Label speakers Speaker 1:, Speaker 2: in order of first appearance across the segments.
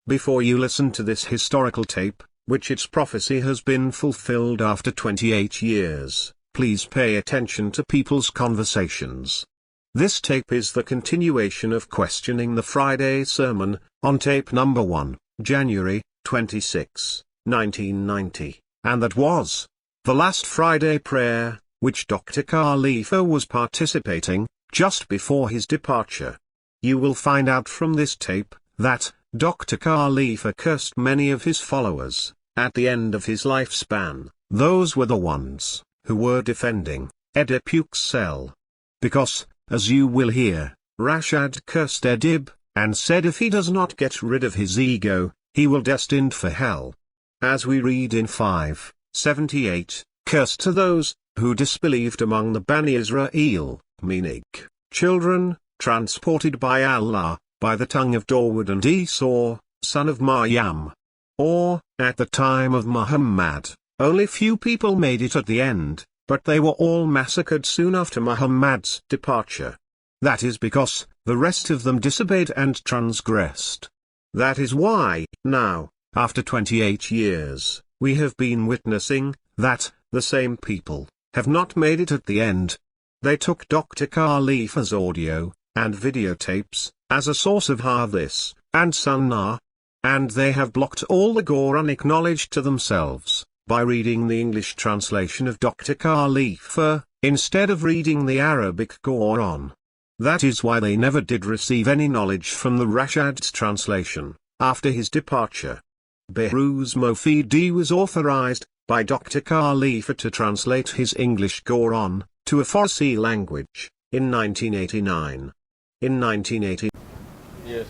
Speaker 1: Before you listen to this historical tape, which its prophecy has been fulfilled after 28 years, please pay attention to people's conversations. This tape is the continuation of questioning the Friday sermon, on tape number 1, January 26, 1990, and that was the last Friday prayer, which Dr. Khalifa was participating, just before his departure. You will find out from this tape, that Dr. Khalifa cursed many of his followers, at the end of his lifespan. Those were the ones, who were defending Edip Yuksel. Because, as you will hear, Rashad cursed Edip, and said if he does not get rid of his ego, he will destined for hell. As we read in 5:78, cursed to those, who disbelieved among the Bani Israel, meaning, children, transported by Allah, by the tongue of Dawood and Esau, son of Maryam. Or, at the time of Muhammad, only few people made it at the end, but they were all massacred soon after Muhammad's departure. That is because, the rest of them disobeyed and transgressed. That is why, now, after 28 years, we have been witnessing, that, the same people, have not made it at the end. They took Dr. Khalifa's audio, and videotapes, as a source of Hadith, and Sunnah. And they have blocked all the Quranic knowledge to themselves, by reading the English translation of Dr. Khalifa, instead of reading the Arabic Quran. That is why they never did receive any knowledge from the Rashad's translation, after his departure. Behruz Mofidi was authorized, by Dr. Khalifa to translate his English Quran, to a Farsi language, in 1989. In 1980.
Speaker 2: Yes.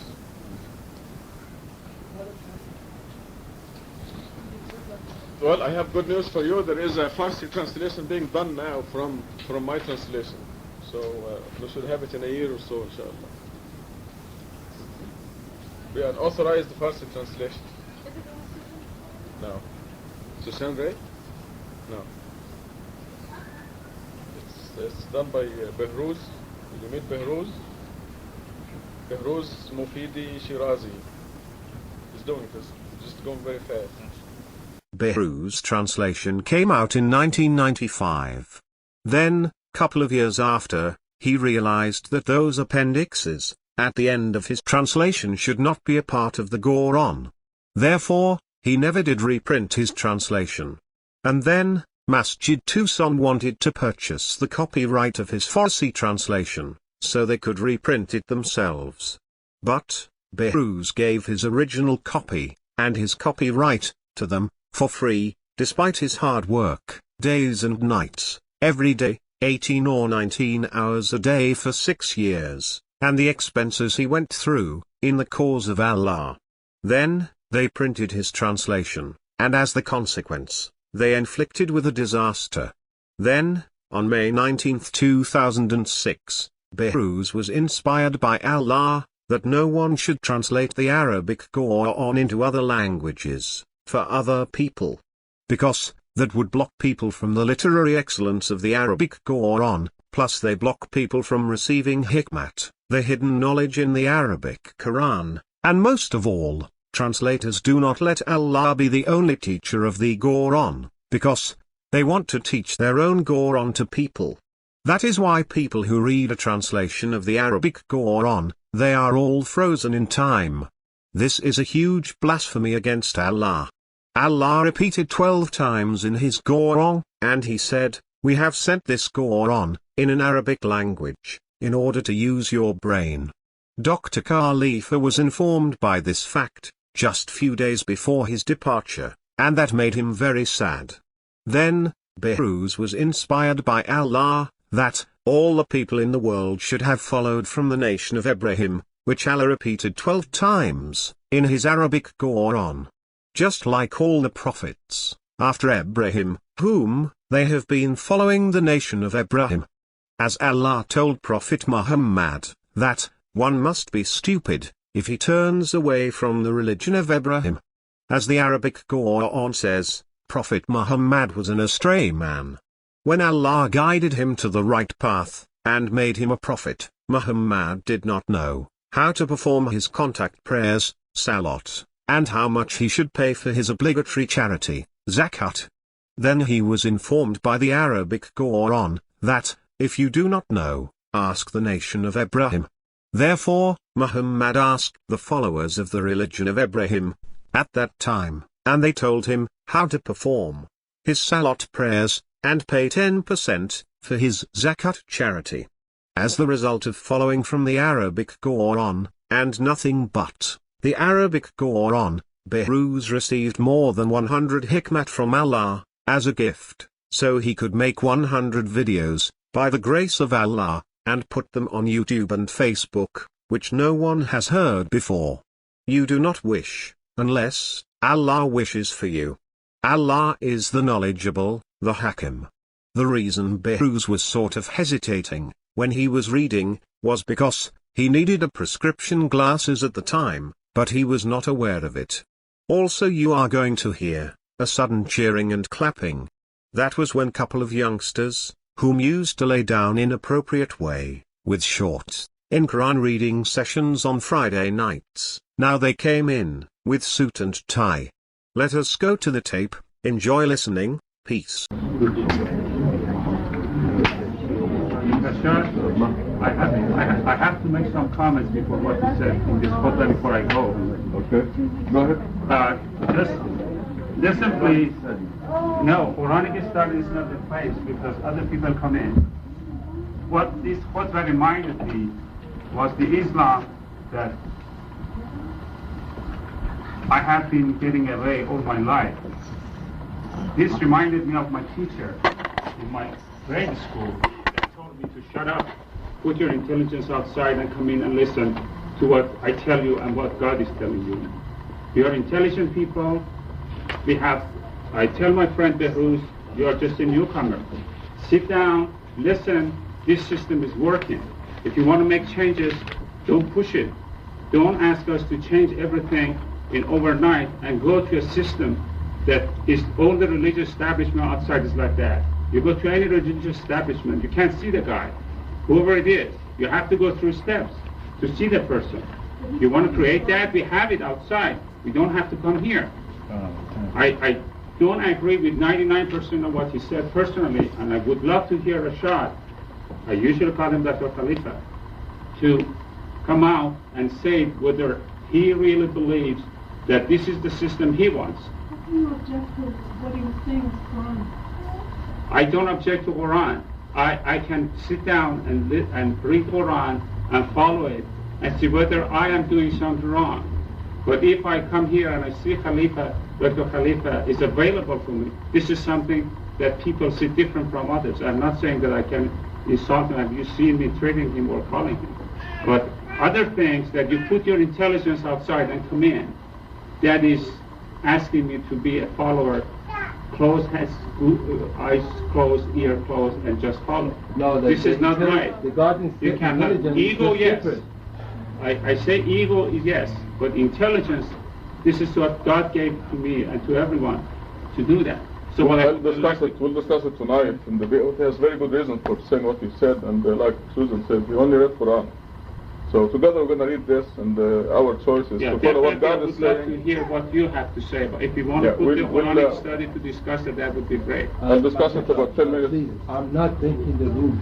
Speaker 2: Well, I have good news for you. There is a Farsi translation being done now from my translation. So we should have it in a year or so, inshallah. We are authorized the Farsi translation. No. Susan Ray? No. It's done by Behruz. Did you meet Behruz? Behruz Mofidi Shirazi. He's doing this. Just going very fast.
Speaker 1: Behruz translation came out in 1995. Then, couple of years after, he realized that those appendixes, at the end of his translation should not be a part of the Quran. Therefore, he never did reprint his translation. And then, Masjid Tucson wanted to purchase the copyright of his Farsi translation, so they could reprint it themselves. But, Behruz gave his original copy, and his copyright, to them, for free, despite his hard work, days and nights, every day, 18 or 19 hours a day for 6 years, and the expenses he went through, in the cause of Allah. Then, they printed his translation, and as the consequence, they inflicted with a disaster. Then, on May 19, 2006, Behruz was inspired by Allah, that no one should translate the Arabic Quran into other languages, for other people. Because, that would block people from the literary excellence of the Arabic Quran, plus they block people from receiving hikmat, the hidden knowledge in the Arabic Quran, and most of all, translators do not let Allah be the only teacher of the Quran, because they want to teach their own Quran to people. That is why people who read a translation of the Arabic Quran, they are all frozen in time. This is a huge blasphemy against Allah. Allah repeated 12 times in his Quran, and he said, "We have sent this Quran, in an Arabic language, in order to use your brain." Dr. Khalifa was informed by this fact, just few days before his departure, and that made him very sad. Then, Behruz was inspired by Allah, that, all the people in the world should have followed from the nation of Ibrahim, which Allah repeated 12 times, in his Arabic Quran. Just like all the prophets, after Ibrahim, whom, they have been following the nation of Ibrahim. As Allah told Prophet Muhammad, that, one must be stupid, if he turns away from the religion of Ibrahim. As the Arabic Quran says, Prophet Muhammad was an astray man. When Allah guided him to the right path, and made him a prophet, Muhammad did not know how to perform his contact prayers, salat, and how much he should pay for his obligatory charity, zakat. Then he was informed by the Arabic Quran, that, if you do not know, ask the nation of Ibrahim. Therefore, Muhammad asked the followers of the religion of Ibrahim, at that time, and they told him, how to perform his salat prayers, and pay 10% for his zakat charity. As the result of following from the Arabic Quran, and nothing but the Arabic Quran, Behruz received more than 100 hikmat from Allah, as a gift, so he could make 100 videos, by the grace of Allah, and put them on YouTube and Facebook, which no one has heard before. You do not wish, unless Allah wishes for you. Allah is the knowledgeable, the Hakim. The reason Behruz was sort of hesitating, when he was reading, was because he needed a prescription glasses at the time, but he was not aware of it. Also you are going to hear a sudden cheering and clapping. That was when couple of youngsters, whom used to lay down in appropriate way, with shorts, in Quran reading sessions on Friday nights, now they came in, with suit and tie. Let us go to the tape, enjoy listening, peace.
Speaker 3: I have to make some comments before what you said in this khutbah before I go.
Speaker 2: Okay, go ahead.
Speaker 3: Just simply, no, Quranic study is not the place because other people come in. What this khutbah reminded me was the Islam that I have been getting away all my life. This reminded me of my teacher in my grade school that told me to shut up, put your intelligence outside and come in and listen to what I tell you and what God is telling you. We are intelligent people. I tell my friend Behruz, you are just a newcomer. Sit down, listen, this system is working. If you want to make changes, don't push it. Don't ask us to change everything in overnight and go to a system that is all the religious establishment outside is like that. You go to any religious establishment, you can't see the guy, whoever it is. You have to go through steps to see the person. You want to create that, we have it outside. We don't have to come here. I don't agree with 99% of what he said personally, and I would love to hear Rashad, I usually call him Dr. Khalifa, to come out and say whether he really believes that this is the system he wants.
Speaker 4: How can you object to what he was saying is Quran?
Speaker 3: I don't object to Quran. I can sit down and read Quran and follow it and see whether I am doing something wrong. But if I come here and I see Khalifa, Dr. Khalifa is available for me, this is something that people see different from others. I'm not saying that I can insult him. Have you seen me treating him or calling him? But other things that you put your intelligence outside and come in, that is asking you to be a follower, closed heads, eyes closed, ear closed, and just follow.
Speaker 5: No,
Speaker 3: this is not right. You cannot. Ego, yes. I say ego, yes, but intelligence, this is what God gave to me and to everyone to do that. So
Speaker 2: we'll discuss it tonight. And he has very good reason for saying what he said, and like Susan said, he only read Quran. So together we're going to read this, and our choice is to follow what God is saying.
Speaker 3: I would love to hear what you have to say, but if you want to put the Quranic study to discuss it, that would be great.
Speaker 2: I'll discuss it for about 10 minutes.
Speaker 5: Please, I'm not taking the room.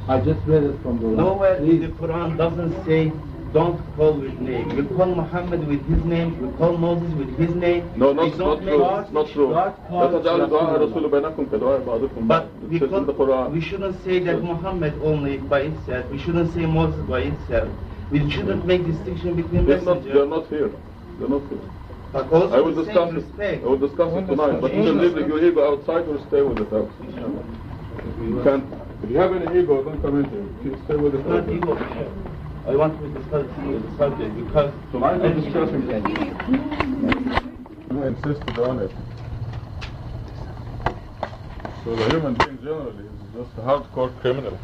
Speaker 5: I just read it from the Quran.
Speaker 6: Nowhere in the Quran doesn't say don't call with name. We call Muhammad with his name, we call Moses with his name.
Speaker 2: No, not true. It's not true.
Speaker 6: But we shouldn't say that Muhammad only by itself. We shouldn't say Moses by itself. We shouldn't make distinction between messengers.
Speaker 2: They're not here. They're not here.
Speaker 6: But also
Speaker 2: I will discuss it. I will discuss it tonight. But you can leave your ego outside or stay with it out. You can't. If you have any ego, don't come in here. You stay with it out.
Speaker 6: Not ego. I want to discuss the subject because
Speaker 2: tonight we're discussing it. I insisted on it. So the human being generally is just a hardcore criminal.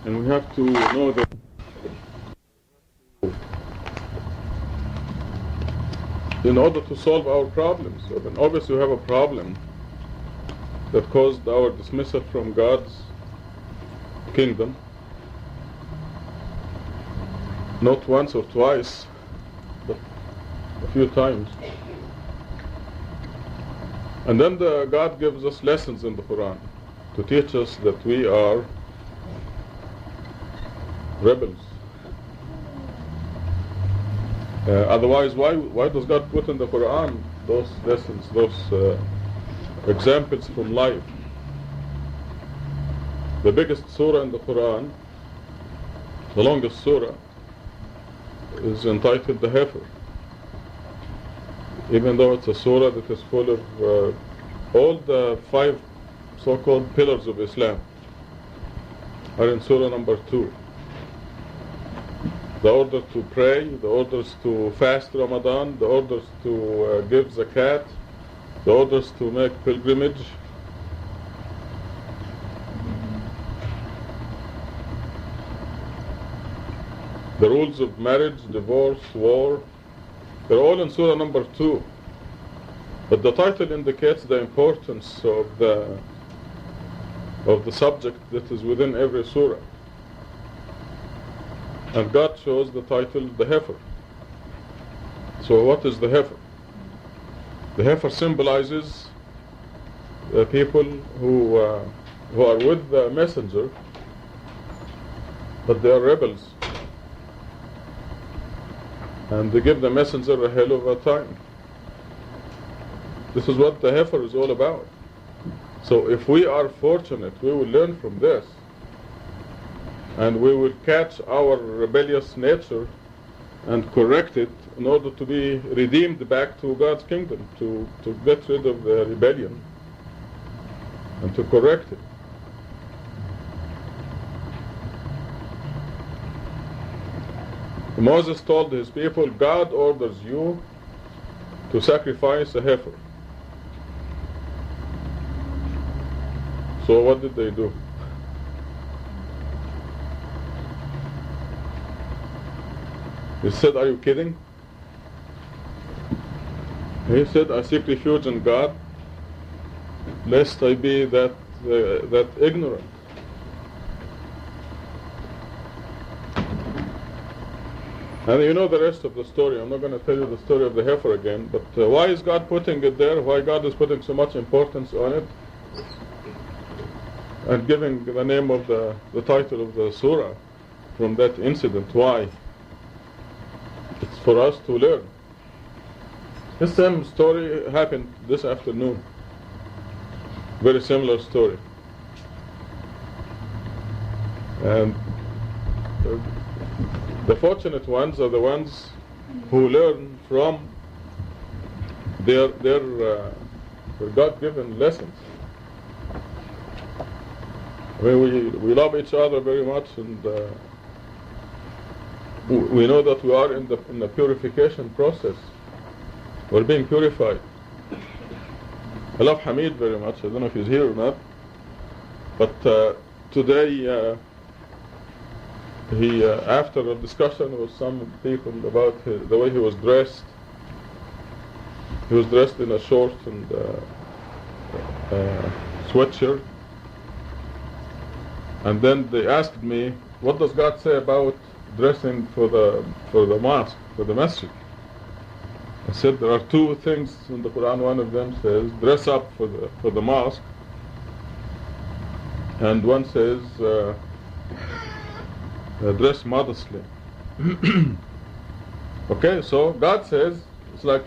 Speaker 2: And we have to know that in order to solve our problems, so then obviously we have a problem that caused our dismissal from God's kingdom, not once or twice, but a few times. And then God gives us lessons in the Quran to teach us that we are rebels. Otherwise, why does God put in the Quran those lessons, those examples from life? The biggest surah in the Quran, the longest surah, is entitled the heifer. Even though it's a surah that is full of all the 5 so-called pillars of Islam are in surah number 2. The order to pray, the orders to fast Ramadan, the orders to give zakat, the orders to make pilgrimage. The rules of marriage, divorce, war, they're all in surah number 2. But the title indicates the importance of the subject that is within every surah. And God chose the title the heifer. So what is the heifer? The heifer symbolizes people who are with the messenger, but they are rebels. And they give the messenger a hell of a time. This is what the heifer is all about. So if we are fortunate, we will learn from this. And we will catch our rebellious nature and correct it in order to be redeemed back to God's kingdom, to get rid of the rebellion and to correct it. Moses told his people, God orders you to sacrifice a heifer. So what did they do? He said, are you kidding? He said, I seek refuge in God, lest I be that ignorant. And you know the rest of the story. I'm not going to tell you the story of the heifer again, but why is God putting it there? Why God is putting so much importance on it? And giving the name of the title of the surah from that incident. Why? It's for us to learn. This same story happened this afternoon. Very similar story. And the fortunate ones are the ones who learn from their God-given lessons. I mean, we love each other very much, and we know that we are in the purification process. We're being purified. I love Hamid very much. I don't know if he's here or not. But today, he after a discussion with some people about the way he was dressed in a short and sweatshirt. And then they asked me, what does God say about dressing for the mosque, for the masjid? I said there are 2 things in the Quran. One of them says dress up for the mosque, and one says dress modestly. Okay, so God says, it's like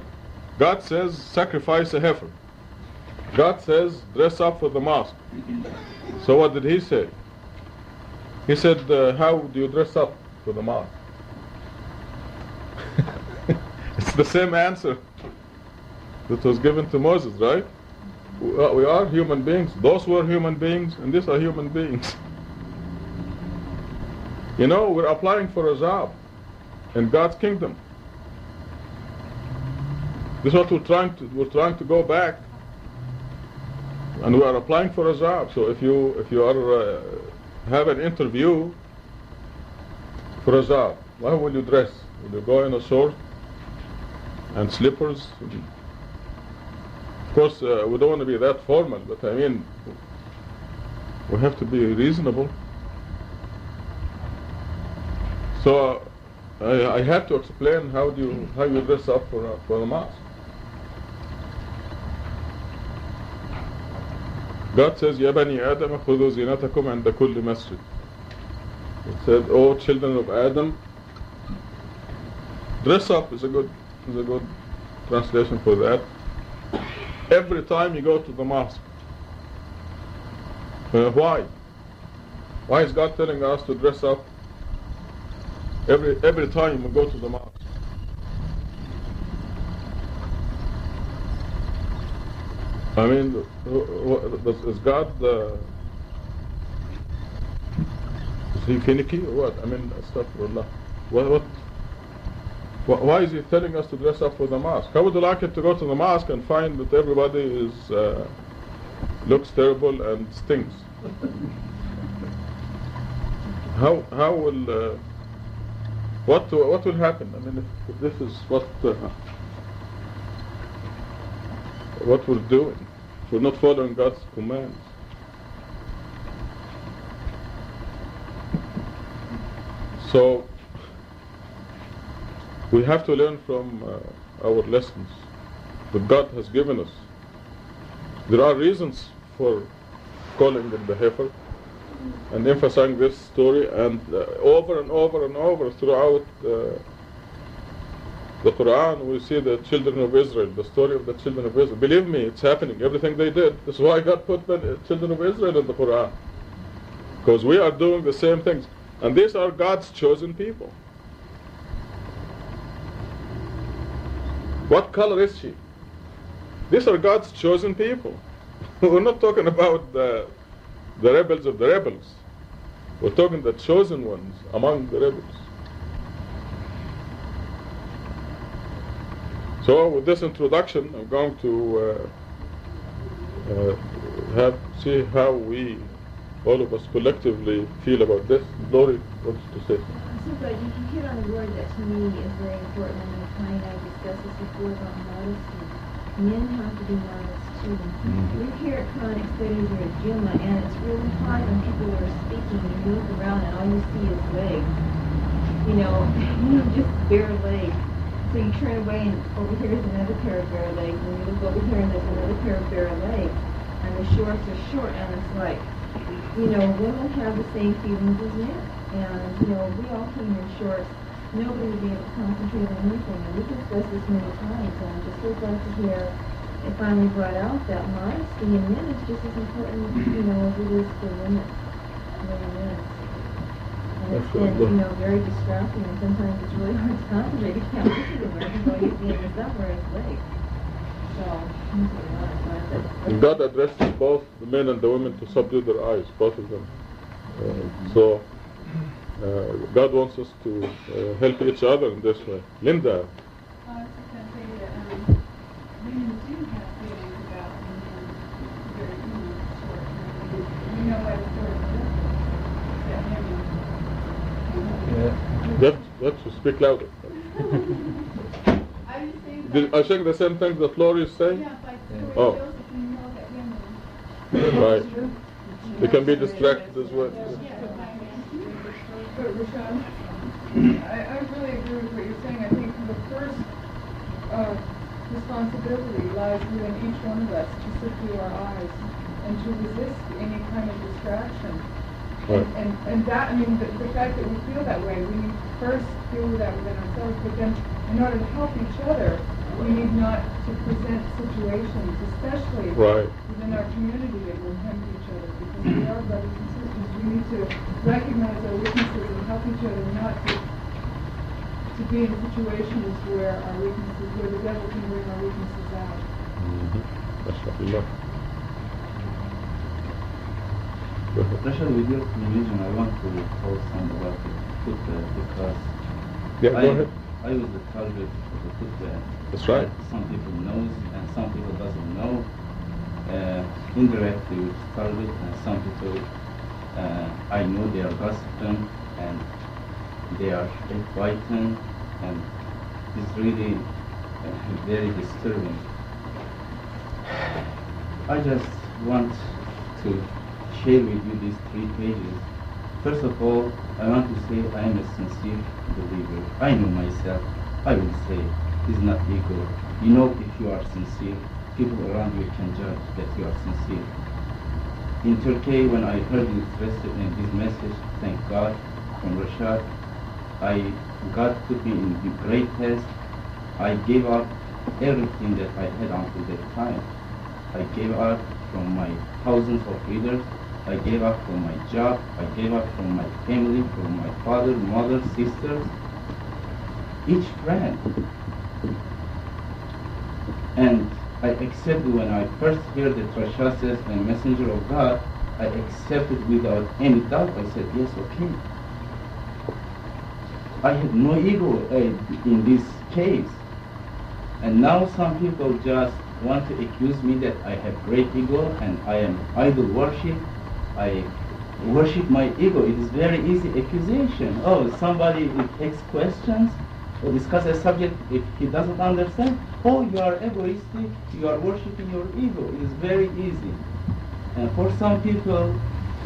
Speaker 2: God says sacrifice a heifer. God says dress up for the mosque. So what did he say? He said, how do you dress up for the mosque? It's the same answer that was given to Moses, right? We are human beings. Those were human beings, and these are human beings. You know, we're applying for a job in God's kingdom. This is what we're trying to go back, and we are applying for a job. So if you are have an interview for a job, how will you dress? Will you go in a short and slippers? Of course, we don't want to be that formal, but I mean, we have to be reasonable. So I had to explain how you dress up for a mosque. God says, يا بني آدم خذوا زينتكم عند كل مسجد. It said, "Oh children of Adam, dress up" is a good translation for that. Every time you go to the mosque. Why? Why is God telling us to dress up every time we go to the mosque? I mean, is God is he finicky or what? I mean, astaghfirullah. Why is he telling us to dress up for the mosque? How would you like it to go to the mosque and find that everybody is looks terrible and stinks? How will what will happen? I mean, if this is what we're doing, if we're not following God's commands. So we have to learn from our lessons that God has given us. There are reasons for calling them the heifer and emphasizing this story, and over and over and over throughout the Quran we see the children of Israel, the story of the children of Israel. Believe me, it's happening, everything they did. That's why God put the children of Israel in the Quran, because we are doing the same things, and these are God's chosen people. What color is she? These are God's chosen people. We're not talking about the rebels of the rebels. We're talking the chosen ones among the rebels. So with this introduction, I'm going to see how we, all of us collectively, feel about this. Lori wants to say something.
Speaker 7: So you hit on a word that to me is very important, and Kai and I discussed this before about modesty. Men have to be modest too. We're here at Chronic Studies or at Juma, and it's really hard when people are speaking. You look around and all you see is legs. Just bare legs. So you turn away and over here is another pair of bare legs, and you look over here and there's another pair of bare legs. And the shorts are short, and it's like, women have the same feelings as men. And, we all came in shorts. Nobody would be able to concentrate on anything. And we've discussed this many times, and I'm just so glad to hear it finally brought out that modesty in men is just as important, as it is for women. And it's been, very distracting, and sometimes it's really hard to concentrate. You can't look at him where he's going to be in his up or his legs. So,
Speaker 2: God addresses both the men and the women to subdue their eyes, both of them. God wants us to help each other in this way. Linda.
Speaker 4: I was just going to say that women do have feelings about men very short. We know that sort of
Speaker 2: That should speak louder. I think the same thing that Lori is saying?
Speaker 4: Yeah, like
Speaker 2: oh.
Speaker 4: Joseph, you know that women.
Speaker 2: Right. They can be distracted as well.
Speaker 8: But Rashad, I really agree with what you're saying. I think the first responsibility lies within each one of us to subdue our eyes and to resist any kind of distraction.
Speaker 2: Right.
Speaker 8: And that, the fact that we feel that way, we need to first deal with that within ourselves, but then in order to help each other, we need not to present situations, especially within our community, that will tempt each other, because we are brothers and sisters. We need to recognize our weaknesses and help each other not to be in situations where the devil can bring our weaknesses out.
Speaker 2: That's what we love.
Speaker 5: Rashad, with your religion, I want to talk some about the Khutbah, because
Speaker 2: go ahead.
Speaker 5: I was the target of the Khutbah.
Speaker 2: That's right.
Speaker 5: Some people know and some people doesn't know. Indirectly with target, and some people I know they are gossiping and they are fighting, and it's really very disturbing. I just want to share with you these 3 pages First of all, I want to say I am a sincere believer. I know myself. I will say it's not ego. You know, if you are sincere, people around you can judge that you are sincere. In Turkey, when I heard this message, thank God, from Rashad, God put me in the great test. I gave up everything that I had until that time. I gave up from my thousands of readers. I gave up from my job. I gave up from my family, from my father, mother, sisters, each friend. And I accepted when I first heard that Rashad says a messenger of God, I accepted without any doubt. I said, yes, okay. I had no ego in this case. And now some people just want to accuse me that I have great ego and I am idol worship. I worship my ego. It is very easy accusation. Oh, somebody takes questions or discuss a subject, if he doesn't understand, oh, you are egoistic, you are worshiping your ego. It is very easy. And for some people,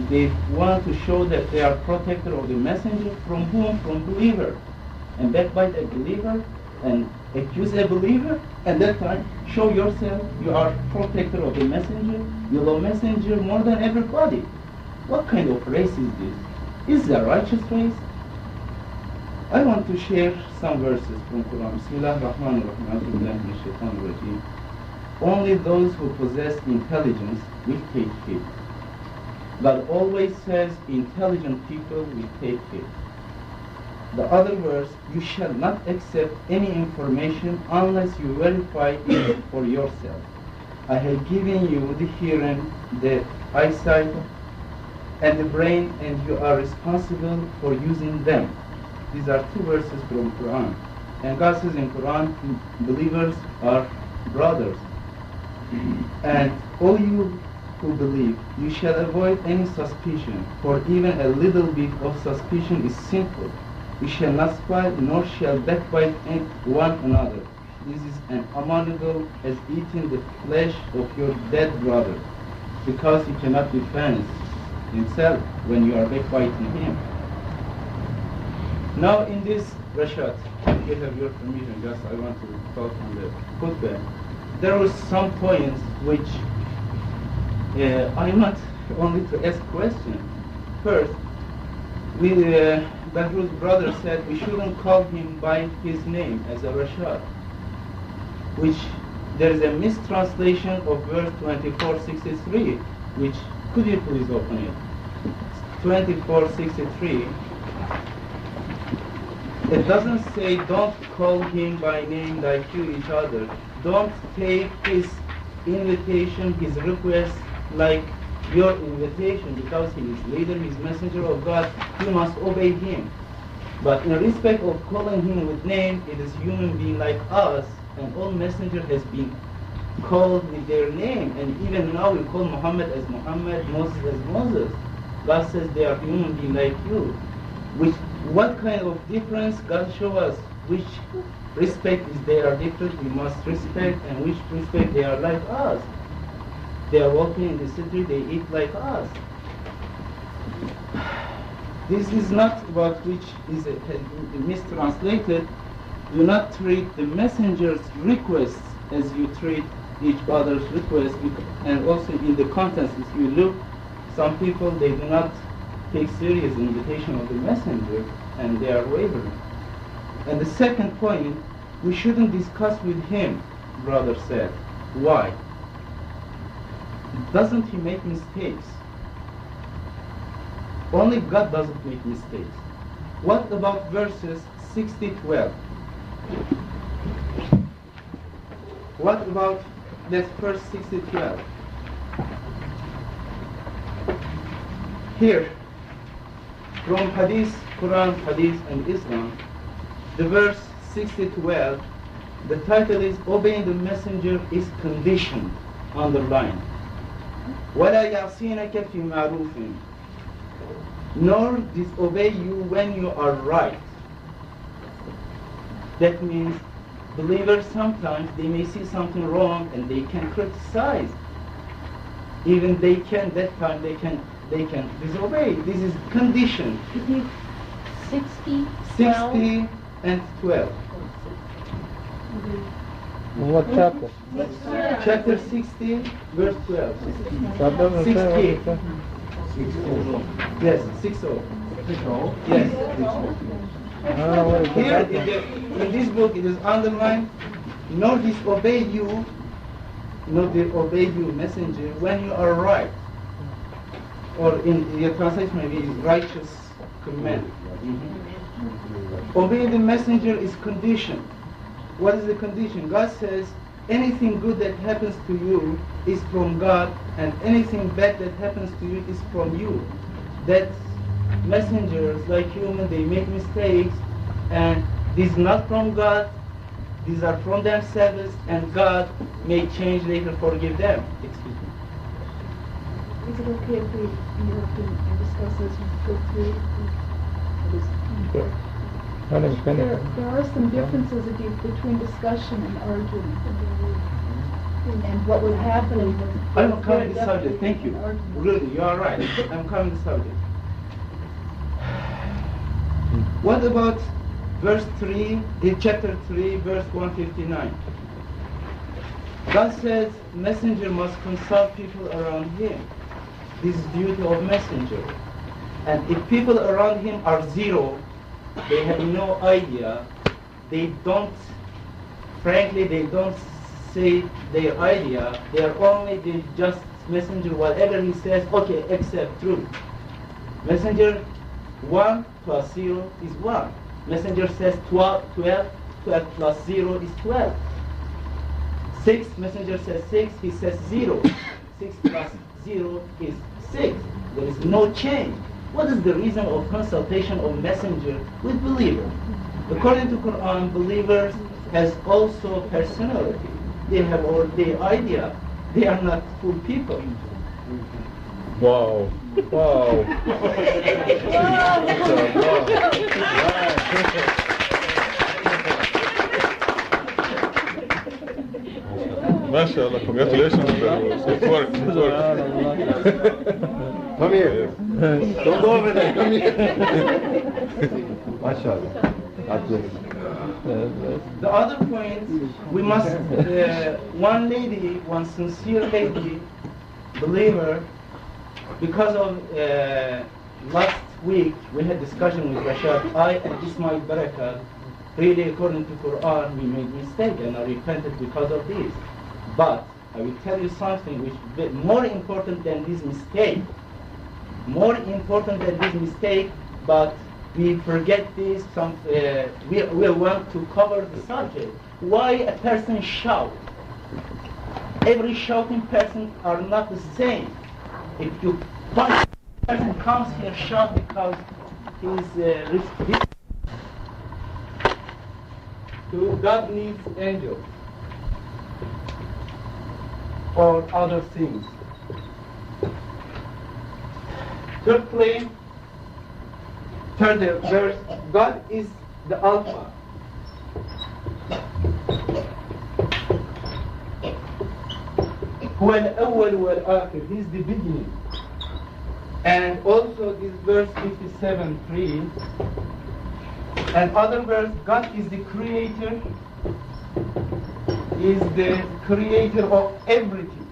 Speaker 5: they want to show that they are protector of the messenger. From whom? From believer. And backbite a believer and accuse a believer, and that time show yourself you are protector of the messenger, you love messenger more than everybody. What kind of race is this? Is it a righteous race? I want to share some verses from Quran. Bismillahirrahmanirrahim. Only those who possess intelligence will take heed. God always says intelligent people will take heed. The other verse, you shall not accept any information unless you verify it for yourself. I have given you the hearing, the eyesight, and the brain, and you are responsible for using them. These are two verses from Quran. And God says in Quran, believers are brothers. And all you who believe, you shall avoid any suspicion, for even a little bit of suspicion is sinful. You shall not spy, nor shall backbite one another. This is an abominable as eating the flesh of your dead brother, because he cannot defend himself when you are backbiting him. Now in this Rashad, if you have your permission, just I want to talk on the Khutbah. There were some points which I want only to ask questions. First, Behruz brother said we shouldn't call him by his name as a Rashad, which there is a mistranslation of verse 2463, which, could you please open it? 2463. It doesn't say don't call him by name like you each other. Don't take his invitation, his request like your invitation, because he is leader, he is messenger of God, you must obey him. But in respect of calling him with name, it is human being like us, and all messenger has been called with their name, and even now we call Muhammad as Muhammad, Moses as Moses. God says they are human being like you. What kind of difference God show us? Which respect is they are different, we must respect, and which respect they are like us. They are walking in the city, they eat like us. This is not about which is mistranslated. Do not treat the messenger's requests as you treat each other's requests. And also in the context, if you look, some people, they do not take serious the invitation of the messenger, and they are wavering. And the second point, we shouldn't discuss with him, brother said. Why? Doesn't he make mistakes? Only God doesn't make mistakes. What about verses 60-12? What about that verse 60-12? Here, from Hadith, Quran, Hadith, and Islam, the verse 60-12, the title is Obeying the Messenger is conditioned, underlined. وَلَا يَعْصِينَكَ فِي مَعْرُوفٍ, nor disobey you when you are right. That means believers sometimes they may see something wrong and they can criticize. Even that time they can
Speaker 6: they can disobey. This is condition.
Speaker 7: 60,
Speaker 6: 60 and 12.
Speaker 9: What chapter?
Speaker 6: Chapter 60, verse 12.
Speaker 9: That doesn't
Speaker 6: 60.
Speaker 9: say what
Speaker 6: Yes, 60. Yes.
Speaker 9: I don't know what it's
Speaker 6: Here
Speaker 9: about.
Speaker 6: in this book it is underlined, nor disobey you, messenger, when you are right. Or in your translation maybe righteous command. Obey the messenger is condition. What is the condition? God says anything good that happens to you is from God, and anything bad that happens to you is from you. That messengers, like human, they make mistakes, and this is not from God, these are from themselves, and God may change later, forgive them. Excuse me.
Speaker 8: Is it okay if we interrupt and discuss this and go through?
Speaker 9: I didn't finish.
Speaker 8: There are some differences between discussion and argument. And what would happen is...
Speaker 6: I'm covering the subject, thank you. Really, you are right. I'm covering the subject. What about verse 3, in chapter 3, verse 159? God says, messenger must consult people around him. This is duty of messenger. And if people around him are zero, they have no idea, they don't say their idea, they are only the just messenger, whatever he says, okay, accept, true. Messenger 1 plus 0 is 1. Messenger says 12 plus 0 is 12. 6, messenger says 6, he says 0. 6 plus 0 is 6. There is no change. What is the reason of consultation of messenger with believers? According to Quran, believers has also personality. They have all the idea. They are not full people.
Speaker 2: Wow. Wow. MashaAllah, congratulations, Behruz. It worked.
Speaker 10: Come here. Don't go over there. Come here. MashaAllah. God bless.
Speaker 6: The other point, we must, one lady, one sincere lady, believer, because of last week we had discussion with Rashad, I and Ismail Barakat, really according to Quran we made mistake and I repented because of this. But I will tell you something which is more important than this mistake. More important than this mistake, but we forget this, we want to cover the subject. Why a person shout? Every shouting person are not the same. If you one person comes here shout because he's God needs angels or other things. Thirdly, third verse, God is the Alpha. هو الأول والآخر. He is the beginning. And also this verse 57:3. And other verse, God is the creator. Is the creator of everything.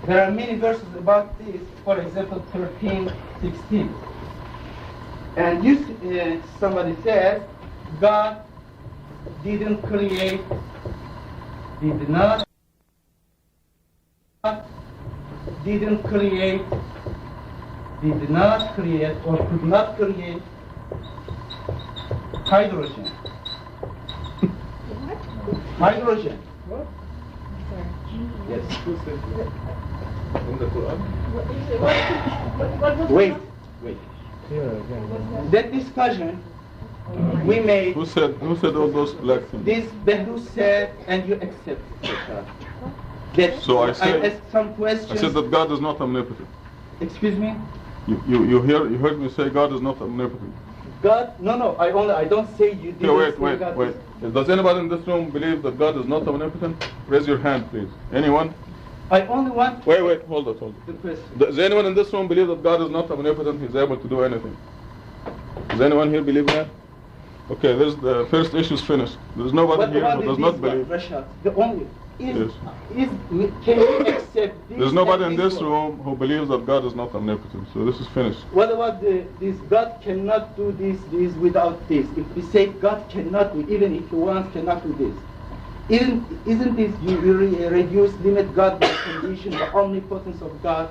Speaker 6: There are many verses about this, for example 13:16. And somebody says, God didn't create, did not create, or could not create hydrogen. Hydrogen.
Speaker 8: What?
Speaker 6: Yes.
Speaker 2: In the Quran?
Speaker 6: Wait.
Speaker 9: Here again.
Speaker 6: That discussion we made.
Speaker 2: Who said all those black things?
Speaker 6: This Behruz said, and you accept it. That
Speaker 2: So I
Speaker 6: asked some questions.
Speaker 2: I said that God is not omnipotent.
Speaker 6: Excuse me?
Speaker 2: You heard me say God is not omnipotent.
Speaker 6: God, no, I don't say you didn't
Speaker 2: Okay,
Speaker 6: say God.
Speaker 2: wait. Does anybody in this room believe that God is not omnipotent? Raise your hand, please. Anyone?
Speaker 6: I only want
Speaker 2: Wait, hold it.
Speaker 6: the question.
Speaker 2: Does anyone in this room believe that God is not omnipotent? He's able to do anything. Does anyone here believe that? Okay, there's the first issue is finished. There's nobody here who does not believe.
Speaker 6: Rashad, the only
Speaker 2: Yes.
Speaker 6: can we accept this?
Speaker 2: There's nobody in
Speaker 6: and
Speaker 2: this
Speaker 6: one?
Speaker 2: room who believes that God is not omnipotent. So this is finished.
Speaker 6: What about this? God cannot do this without this. If we say God cannot do, even if He wants, cannot do this. Isn't this you reduce, limit God by condition, the omnipotence of God?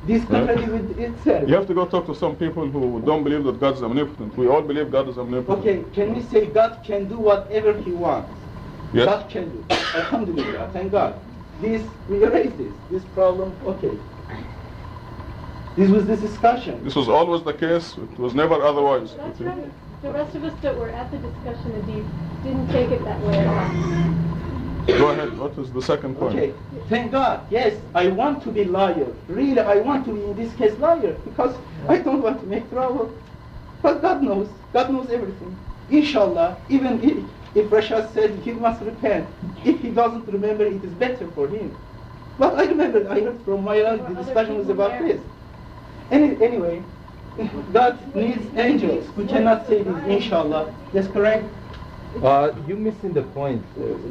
Speaker 6: This contradicts with itself.
Speaker 2: You have to go talk to some people who don't believe that God is omnipotent. We all believe God is omnipotent.
Speaker 6: Okay, can we say God can do whatever He wants?
Speaker 2: Yes.
Speaker 6: God can do. Alhamdulillah, thank God. We erase this problem. Okay. This was the discussion.
Speaker 2: This was always the case. It was never otherwise.
Speaker 11: That's right. The rest of us that were at the discussion, Edip, didn't take it that way at all.
Speaker 2: Go ahead. What is the second point?
Speaker 6: Okay, thank God. Yes, I want to be lawyer. Really, I want to be, in this case, lawyer, because I don't want to make trouble. But God knows. God knows everything. Inshallah, even if Rashad said he must repent, if he doesn't remember, it is better for him. But I remember, I heard from my the discussion was about this. Anyway, God needs angels. We cannot say this, inshallah. That's correct?
Speaker 10: You're missing the point.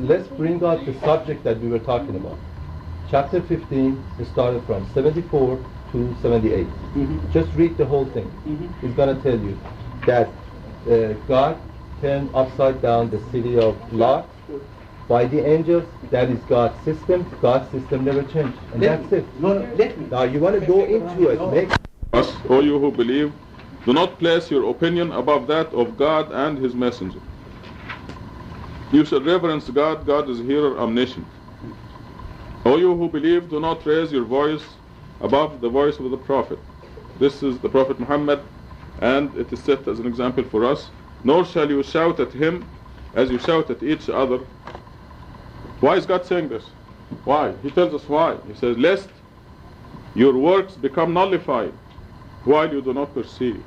Speaker 10: Let's bring out the subject that we were talking about. Chapter 15 started from 74 to 78. Just read the whole thing. It's going to tell you that God turned upside down the city of Lot by the angels. That is God's system. God's system never changed. And that's it.
Speaker 6: No, let me.
Speaker 10: Now you want to go into it.
Speaker 2: Us, all you who believe, do not place your opinion above that of God and His messenger. You should reverence God. God is hearer, omniscient. All you who believe, do not raise your voice above the voice of the Prophet. This is the Prophet Muhammad, and it is set as an example for us. Nor shall you shout at him as you shout at each other. Why is God saying this? Why? He tells us why. He says, lest your works become nullified while you do not perceive.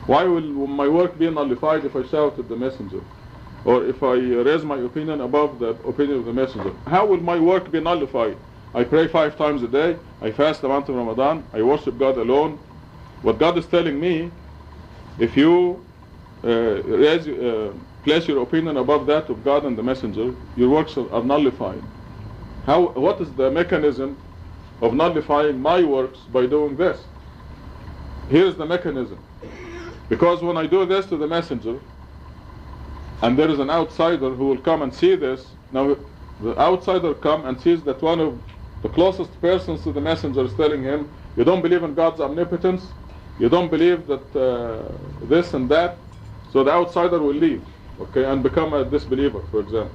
Speaker 2: Why will my work be nullified if I shout at the messenger? Or if I raise my opinion above the opinion of the messenger? How will my work be nullified? I pray 5 times a day, I fast the month of Ramadan, I worship God alone. What God is telling me, if you place your opinion above that of God and the messenger, your works are nullified. What is the mechanism of nullifying my works by doing this? Here's the mechanism. Because when I do this to the messenger, and there is an outsider who will come and see this, now the outsider comes and sees that one of the closest persons to the messenger is telling him, you don't believe in God's omnipotence, you don't believe that this and that, so the outsider will leave, okay, and become a disbeliever, for example.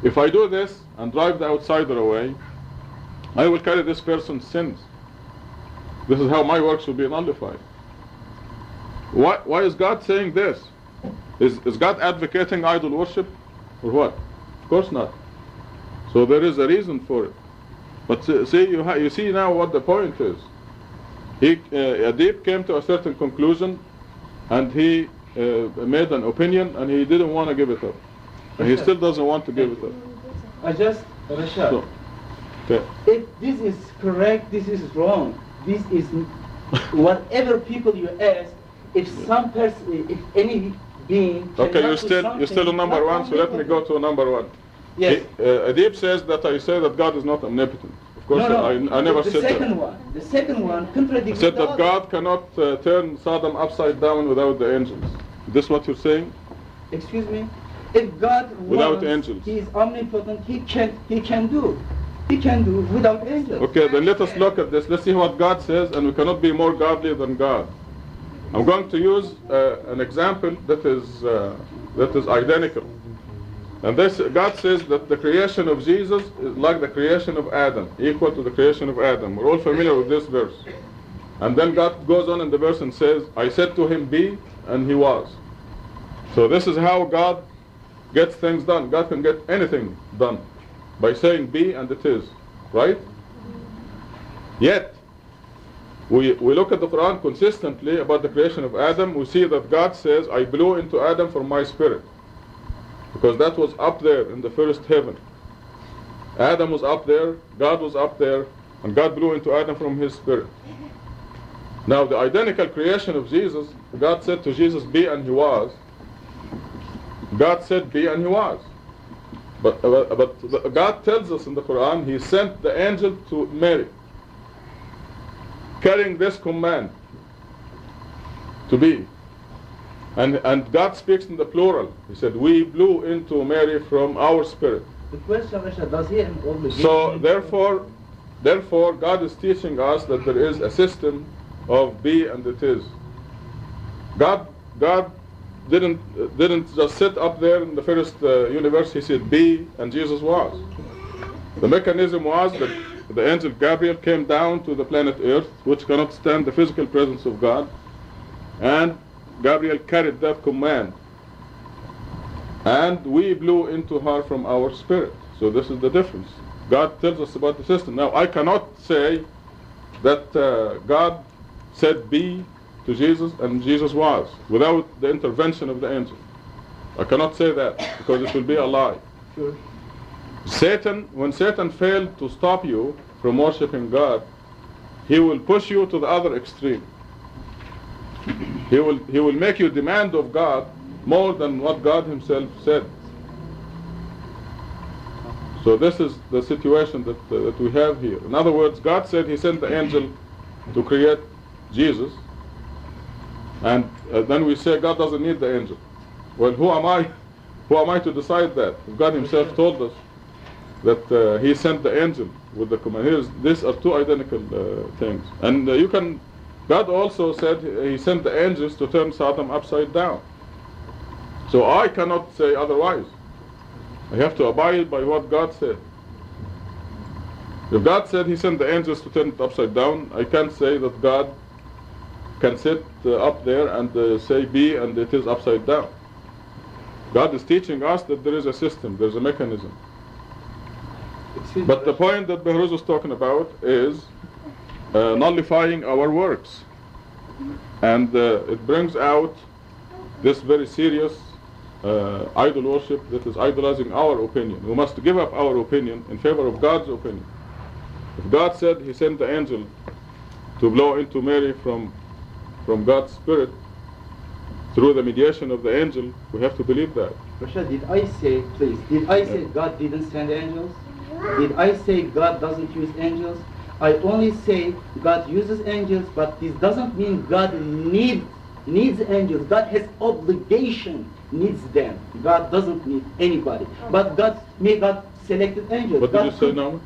Speaker 2: If I do this and drive the outsider away, I will carry this person's sins. This is how my works will be nullified. Why is God saying this? Is God advocating idol worship or what? Of course not. So there is a reason for it. But see, you see now what the point is. Edip came to a certain conclusion, and he made an opinion, and he didn't want to give it up. And he still doesn't want to give it up.
Speaker 6: Rashad,
Speaker 2: So, okay.
Speaker 6: if this is correct, this is wrong. This is whatever people you ask. If some person, if any being.
Speaker 2: Okay, you're still on number 1. So let me go to number 1.
Speaker 6: Yes.
Speaker 2: Edip says that I say that God is not omnipotent. Of course, I never said that.
Speaker 6: The second one contradicts.
Speaker 2: I said that God cannot turn Sodom upside down without the angels. Is this what you're saying?
Speaker 6: Excuse me. If God
Speaker 2: Without
Speaker 6: wants,
Speaker 2: angels.
Speaker 6: He is omnipotent. He can do. He can do without angels.
Speaker 2: Okay, then let us look at this. Let's see what God says, and we cannot be more godly than God. I'm going to use an example that is identical. And this, God says that the creation of Jesus is like the creation of Adam, equal to the creation of Adam. We're all familiar with this verse. And then God goes on in the verse and says, I said to him, be, and he was. So this is how God gets things done. God can get anything done by saying be, and it is. Right? Yet, we look at the Quran consistently about the creation of Adam. We see that God says, I blew into Adam from my spirit. Because that was up there in the first heaven. Adam was up there, God was up there, and God blew into Adam from his spirit. Now the identical creation of Jesus, God said to Jesus, be, and he was. God said, be, and he was. But God tells us in the Quran, he sent the angel to Mary, carrying this command, to be. And God speaks in the plural. He said, we blew into Mary from our spirit.
Speaker 6: The question, Rashad, does he have an obligation?
Speaker 2: So therefore, God is teaching us that there is a system of be and it is. God didn't just sit up there in the first universe. He said be, and Jesus was. The mechanism was that the angel Gabriel came down to the planet Earth, which cannot stand the physical presence of God, and Gabriel carried that command, and we blew into her from our spirit. So this is the difference. God tells us about the system. Now I cannot say that God said be to Jesus and Jesus was without the intervention of the angel. I cannot say that because it will be a lie.
Speaker 6: Sure.
Speaker 2: When Satan failed to stop you from worshiping God, he will push you to the other extreme. He will make you demand of God more than what God himself said. So this is the situation that we have here. In other words, God said he sent the angel to create Jesus, and then we say God doesn't need the angel. Well, who am I to decide that? God himself told us that he sent the angel with the command. These are two identical things. And God also said he sent the angels to turn Sodom upside down. So I cannot say otherwise. I have to abide by what God said. If God said he sent the angels to turn it upside down, I can't say that God can sit up there and say be and it is upside down. God is teaching us that there is a system, there's a mechanism. But the point that Behruz was talking about is nullifying our works. And it brings out this very serious idol worship that is idolizing our opinion. We must give up our opinion in favor of God's opinion. If God said he sent the angel to blow into Mary from God's spirit through the mediation of the angel, we have to believe that.
Speaker 6: Rashad, did I say God didn't send angels? Did I say God doesn't use angels? I only say God uses angels, but this doesn't mean God needs angels. God has obligation, needs them. God doesn't need anybody. But God selected angels.
Speaker 2: What did you say now?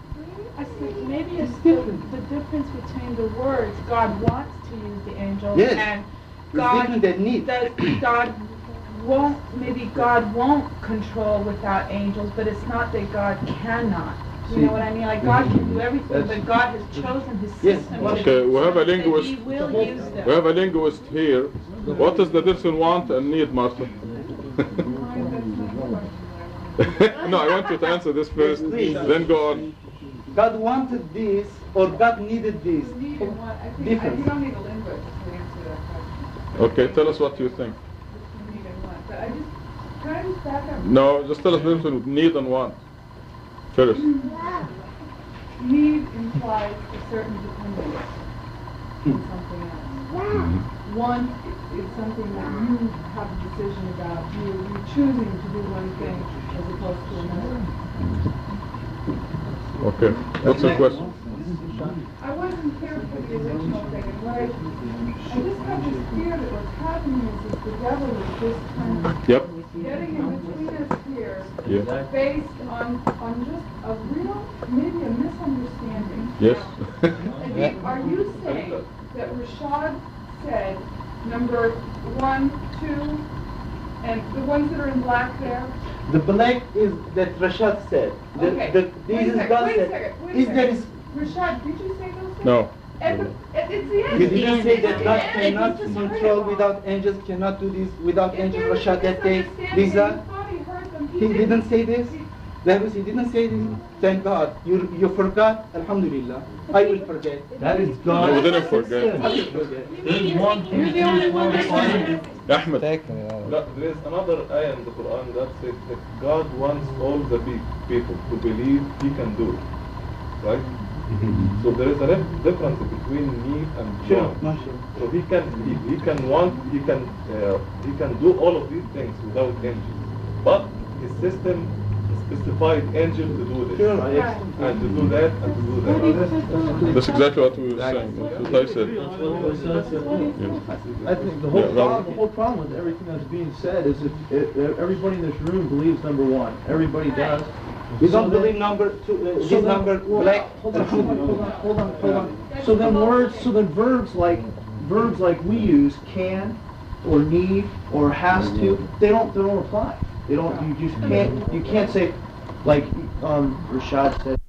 Speaker 8: I think maybe it's the difference between the words. God wants to use the angels,
Speaker 6: yes.
Speaker 8: And God won't control without angels, but it's not that God cannot. You know what I mean? Like God can do everything, but God has chosen his system.
Speaker 2: Okay, we have a linguist.
Speaker 8: He will use them.
Speaker 2: We have a linguist here. What is the difference in want and need, Martha? No, I want you to answer this first, then go on.
Speaker 6: God wanted this, or God needed this.
Speaker 8: I don't need a linguist to answer that question.
Speaker 2: Okay, tell us what you think.
Speaker 8: Need and want. But can I just back up?
Speaker 2: No, just tell us the difference between need and want. First.
Speaker 8: Need implies a certain dependence on something else. Want is something that you have a decision about. You're choosing to do one thing as opposed to another.
Speaker 2: Okay, what's the question?
Speaker 8: I wasn't here for the original thing, and what I just have this fear that what's happening is the devil is just kind of getting in between us here, based on just a real, maybe a misunderstanding.
Speaker 2: Yes.
Speaker 8: Are you saying that Rashad said number 1, 2, and the ones that are in black there?
Speaker 6: The black is that Rashad said.
Speaker 8: Wait a second. Rashad, did you say those things?
Speaker 2: No.
Speaker 8: It's the end.
Speaker 6: You didn't say that God cannot control without angels, cannot do this without angels, Rashad, that day. Lisa, he didn't say this? Behruz, he didn't say this. Thank God. You forgot. Alhamdulillah. I will forget.
Speaker 10: That is
Speaker 2: No,
Speaker 10: God.
Speaker 2: we didn't forget.
Speaker 10: There's one thing.
Speaker 8: You're the only one that can.
Speaker 2: Ahmed.
Speaker 10: Technically,
Speaker 2: There is another ayah in the Quran that says that God wants all the people to believe He can do it. Right? So there is a difference between me and
Speaker 6: Sure,
Speaker 2: God.
Speaker 6: sure.
Speaker 2: So he can do all of these things without angels. But his system specified angels to do this.
Speaker 6: Sure,
Speaker 2: And to do that and to do that. That's exactly what we were saying. That's what I said.
Speaker 12: I think the whole problem with everything that's being said is if everybody in this room believes number one, everybody does.
Speaker 6: You don't believe number two, this number black.
Speaker 12: Hold on. So then verbs like we use, can or need or has to, they don't apply. They don't. You can't say, like Rashad said,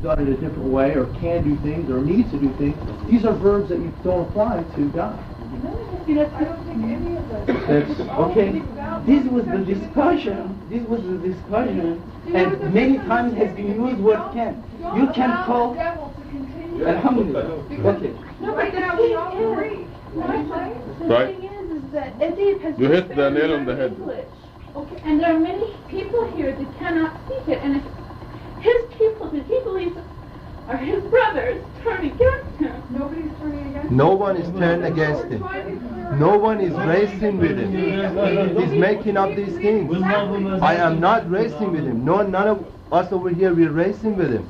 Speaker 12: done it a different way, or can do things, or needs to do things. These are verbs that you don't apply to God.
Speaker 8: I don't think any of us.
Speaker 12: That's okay.
Speaker 6: This was the discussion, and many times has been used word can. You can call, Alhamdulillah. Okay.
Speaker 8: No, right now we all agree.
Speaker 2: Right.
Speaker 11: The thing is that Edip has
Speaker 2: You hit
Speaker 11: been
Speaker 2: the
Speaker 11: studying
Speaker 2: nail on the head.
Speaker 11: English. Okay, and there are many people here that cannot speak it, and if his people that he believes are his brothers turn against him.
Speaker 8: Nobody's turning against
Speaker 10: No one is turned against him. No one is racing with him. He's making up these things. I am not racing with him. No, none of us over here, we're racing with him.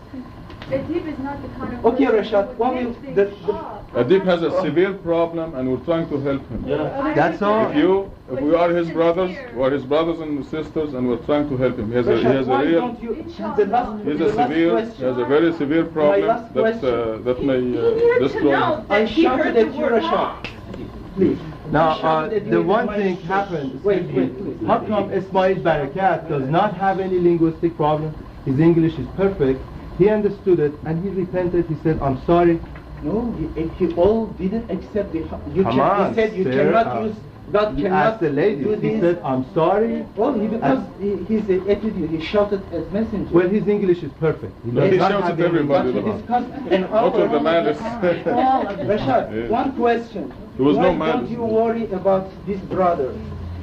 Speaker 8: Edip is not the kind of
Speaker 6: Okay,
Speaker 8: person
Speaker 6: Rashad,
Speaker 8: who
Speaker 6: one
Speaker 8: makes
Speaker 6: will,
Speaker 8: things up.
Speaker 2: Adib has a severe problem and we're trying to help him.
Speaker 10: That's all.
Speaker 2: If we are his brothers, we're his brothers and sisters and we're trying to help him. He has a
Speaker 6: Rashad, why
Speaker 2: real,
Speaker 6: don't you, the last,
Speaker 2: he has
Speaker 6: the
Speaker 2: a
Speaker 6: last
Speaker 2: severe,
Speaker 6: question.
Speaker 2: he has a very severe problem
Speaker 6: last
Speaker 2: that may
Speaker 11: He needed to
Speaker 2: destroy
Speaker 11: know
Speaker 2: him.
Speaker 6: I
Speaker 11: that he
Speaker 6: shouted
Speaker 11: heard
Speaker 6: at
Speaker 11: the
Speaker 6: you,
Speaker 11: word
Speaker 6: Rashad.
Speaker 11: wrong.
Speaker 6: Please.
Speaker 10: Now, the one thing happened.
Speaker 6: Wait, please.
Speaker 10: How come Ismail Barakat does not have any linguistic problem? His English is perfect. He understood it and he repented. He said, "I'm sorry."
Speaker 6: No, he all didn't accept it. He said you
Speaker 10: sir,
Speaker 6: cannot use, God
Speaker 10: He
Speaker 6: cannot
Speaker 10: asked the lady.
Speaker 6: do
Speaker 10: He
Speaker 6: this.
Speaker 10: said, "I'm sorry."
Speaker 6: Well, because he's an attitude, he shouted as messenger.
Speaker 10: Well, his English is perfect.
Speaker 2: No,
Speaker 10: does
Speaker 2: he
Speaker 10: not
Speaker 2: shouts
Speaker 10: have
Speaker 2: at
Speaker 10: any
Speaker 2: everybody.
Speaker 6: But he
Speaker 10: linguistic
Speaker 6: discussed an hour.
Speaker 2: What was the malice?
Speaker 6: Rashad,
Speaker 2: Yeah.
Speaker 6: one question.
Speaker 2: There was
Speaker 6: Why
Speaker 2: no malice.
Speaker 6: don't you worry about this brother?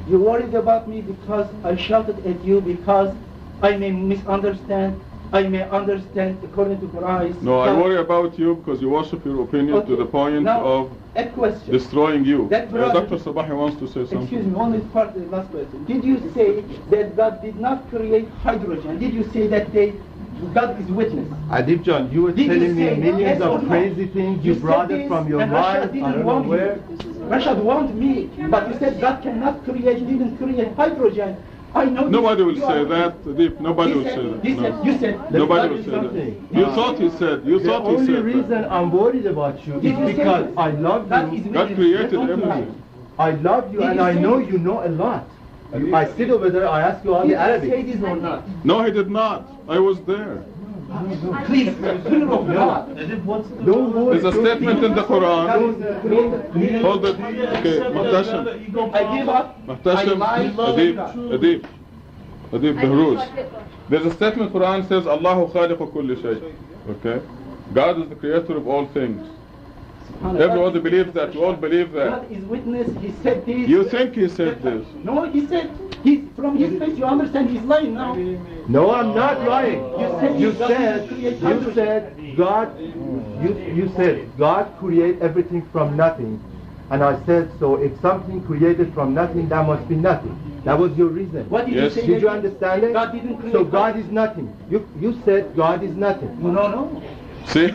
Speaker 6: You worried about me because I shouted at you because I may misunderstand. I may understand according to Quran.
Speaker 2: No, I worry about you because you worship your opinion to the point
Speaker 6: Now,
Speaker 2: of
Speaker 6: a question.
Speaker 2: destroying you.
Speaker 6: That brother-
Speaker 2: Dr. Sabahi wants to say something.
Speaker 6: Excuse me, only part of the last question. Did you say that God did not create hydrogen? Did you say that God is witness?
Speaker 10: Adib John, you were
Speaker 6: Did you
Speaker 10: telling me
Speaker 6: say
Speaker 10: millions
Speaker 6: yes or
Speaker 10: of
Speaker 6: no?
Speaker 10: crazy things. You
Speaker 6: said
Speaker 10: brought it
Speaker 6: this,
Speaker 10: from your
Speaker 6: and
Speaker 10: mind.
Speaker 6: Rashad
Speaker 10: I
Speaker 6: didn't
Speaker 10: don't know
Speaker 6: want
Speaker 10: where.
Speaker 6: you. Rashad warned me, but you said God cannot create, didn't create hydrogen. I know this.
Speaker 2: Nobody will
Speaker 6: You
Speaker 2: say
Speaker 6: are-
Speaker 2: that, Adib. Nobody will say that.
Speaker 6: He
Speaker 2: No.
Speaker 6: said, you said,
Speaker 2: Nobody
Speaker 10: Let
Speaker 2: will
Speaker 10: me
Speaker 2: say
Speaker 10: tell you
Speaker 2: that.
Speaker 10: something.
Speaker 2: You thought he said. You
Speaker 10: The
Speaker 2: thought he
Speaker 10: only
Speaker 2: said
Speaker 10: reason
Speaker 2: that.
Speaker 10: I'm worried about you
Speaker 6: Did
Speaker 10: is
Speaker 6: you say
Speaker 10: because
Speaker 6: this?
Speaker 10: I love
Speaker 6: God
Speaker 10: you.
Speaker 6: is
Speaker 2: God
Speaker 6: witness.
Speaker 2: created
Speaker 6: Don't lie.
Speaker 2: everything.
Speaker 10: I love you,
Speaker 6: Did
Speaker 10: and
Speaker 6: you
Speaker 10: I
Speaker 6: say
Speaker 10: know
Speaker 6: this?
Speaker 10: you know a lot. I sit over there. I ask you all
Speaker 6: Did
Speaker 10: the
Speaker 6: you say
Speaker 10: Arabic.
Speaker 6: this or not?
Speaker 2: No, he did not. I was there.
Speaker 6: Please, fear of God.
Speaker 10: Don't worry.
Speaker 2: There's a statement in the Quran.
Speaker 6: Created-
Speaker 2: Hold it. Okay, Muhtashim.
Speaker 6: I give up.
Speaker 2: Muhtashim.
Speaker 6: I lie.
Speaker 2: Adib Behruz. There's a statement in the Quran says, Allahu khaliqu kulli shay. Okay? God is the creator of all things. Everybody believes that. You all believe that.
Speaker 6: God is witness. He said this.
Speaker 2: You think he said this?
Speaker 6: No, he said. From his face, you understand he's lying now.
Speaker 10: No, I'm not lying.
Speaker 6: You said
Speaker 10: You said God create everything from nothing, and I said so. If something created from nothing, that must be nothing. That was your reason.
Speaker 6: What did
Speaker 2: Yes.
Speaker 6: you say?
Speaker 10: Did you understand it?
Speaker 6: God didn't create.
Speaker 10: So God is nothing. You said God is nothing.
Speaker 6: No.
Speaker 2: See?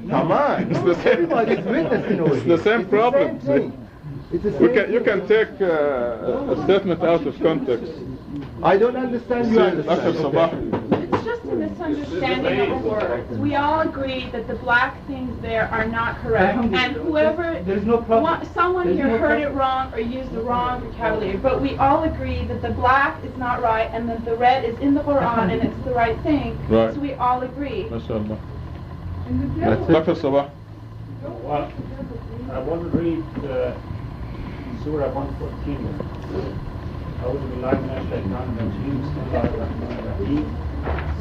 Speaker 10: Come on.
Speaker 2: It's the same.
Speaker 10: Everybody's witnessing over
Speaker 2: It's
Speaker 10: here.
Speaker 2: the same
Speaker 10: It's
Speaker 2: problem.
Speaker 10: The same thing. It's the same
Speaker 2: You can
Speaker 10: thing.
Speaker 2: take a statement out of context.
Speaker 10: I don't understand. You
Speaker 2: See,
Speaker 10: understand.
Speaker 2: Dr.
Speaker 10: Okay.
Speaker 2: Sabahi.
Speaker 13: It's just a misunderstanding of words. We all agree that the black things there are not correct, and whoever,
Speaker 6: There's no problem.
Speaker 13: someone
Speaker 6: There's
Speaker 13: here
Speaker 6: no
Speaker 13: heard
Speaker 6: problem.
Speaker 13: it wrong or used the wrong vocabulary, but we all agree that the black is not right and that the red is in the Quran and it's the right thing.
Speaker 2: Right.
Speaker 13: So we all agree.
Speaker 2: MashaAllah.
Speaker 8: And the
Speaker 10: That's
Speaker 8: devil,
Speaker 10: it.
Speaker 2: Dr. Sabah.
Speaker 3: Well, I want to read Surah 114.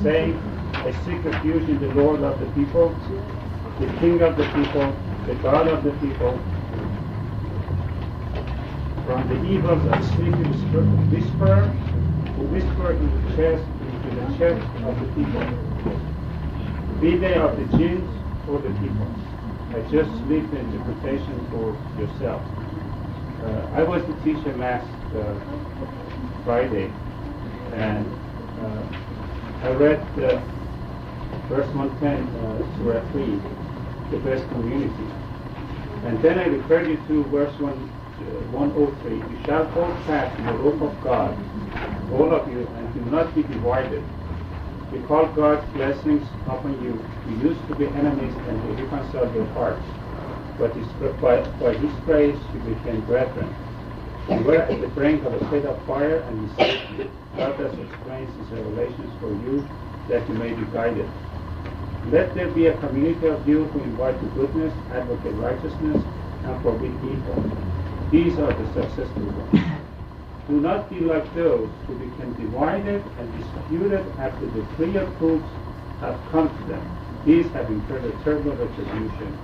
Speaker 3: Say, I seek refuge in the Lord of the people, the King of the people, the God of the people, from the evils of sleepy whisperer, who whisper into the chest of the people. Be they of the jinns or the people. I just leave the interpretation for yourself. I was the teacher last Friday, and I read verse 110, Surah 3, the best community. And then I referred you to verse 103. You shall hold fast in the rope of God, all of you, and do not be divided. We call God's blessings upon you. You used to be enemies, and He reconciled your hearts. But by His grace you became brethren. You were at the brink of a pit of fire, and He saved you. God thus explains His revelations for you, that you may be guided. Let there be a community of you who invite to goodness, advocate righteousness, and forbid evil. These are the successful ones. Do not be like those who became divided and disputed after the clear proofs have come to them. These have incurred a terrible retribution.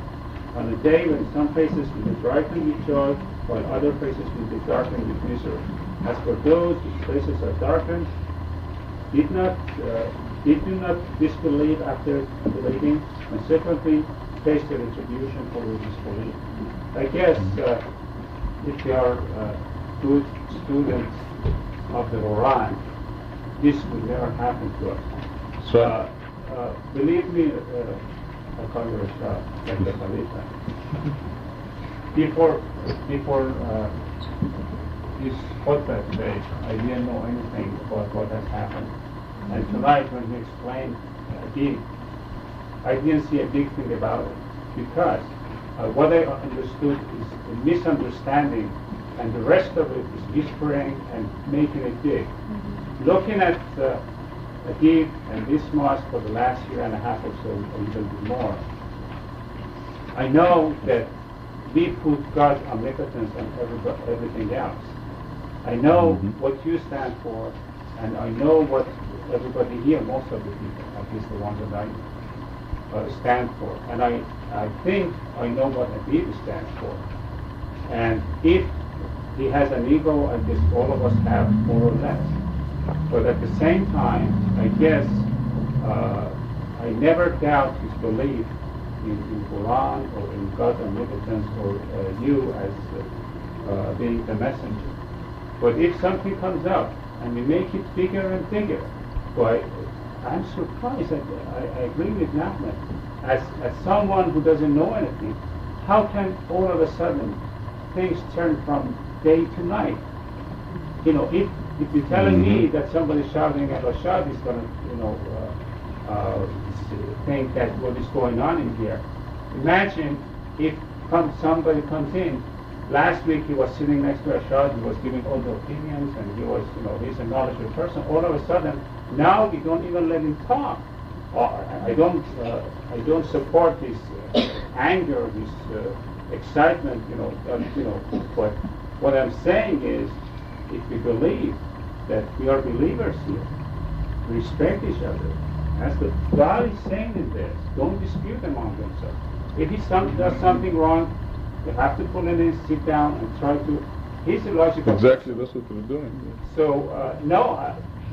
Speaker 3: On a day when some faces will be brightened with joy, while other faces will be darkened with misery. As for those whose faces are darkened, did you not disbelieve after believing, and secondly, face the retribution for your disbelief? I guess if you are good students of the Quran, this would never happen to us.
Speaker 2: So,
Speaker 3: believe me, I call you Rashad, Khalifa. Before this Khutbah today, I didn't know anything about what has happened. And tonight, when he explained Edip, I didn't see a big thing about it, because what I understood is a misunderstanding, and the rest of it is whispering and making it big. Looking at Edip and this mosque for the last year and a half or so, or even more, I know that we put God's omnipotence on everything else. I know what you stand for, and I know what everybody here, most of the people, at least the ones that I stand for. And I think I know what Edip stands for. And if he has an ego, I guess all of us have, more or less. But at the same time, I guess I never doubt his belief in Quran or in God's omnipotence or you as being the messenger. But if something comes up and we make it bigger and bigger, why, I'm surprised. I agree with Ahmed. As someone who doesn't know anything, how can all of a sudden things turn from day to night? You know, if you're telling me that somebody shouting at Rashad is going to, think that what is going on in here. Imagine if somebody comes in. Last week he was sitting next to Rashad, he was giving all the opinions, and he was, he's a knowledgeable person. All of a sudden, now we don't even let him talk. I don't support his anger, his excitement, But what I'm saying is, if we believe that we are believers here, respect each other. As the God is saying in this, don't dispute among themselves. If he does something wrong, you have to pull it in, sit down, and try to. He's a logical.
Speaker 2: Exactly, that's what we're doing. Yeah.
Speaker 3: So no,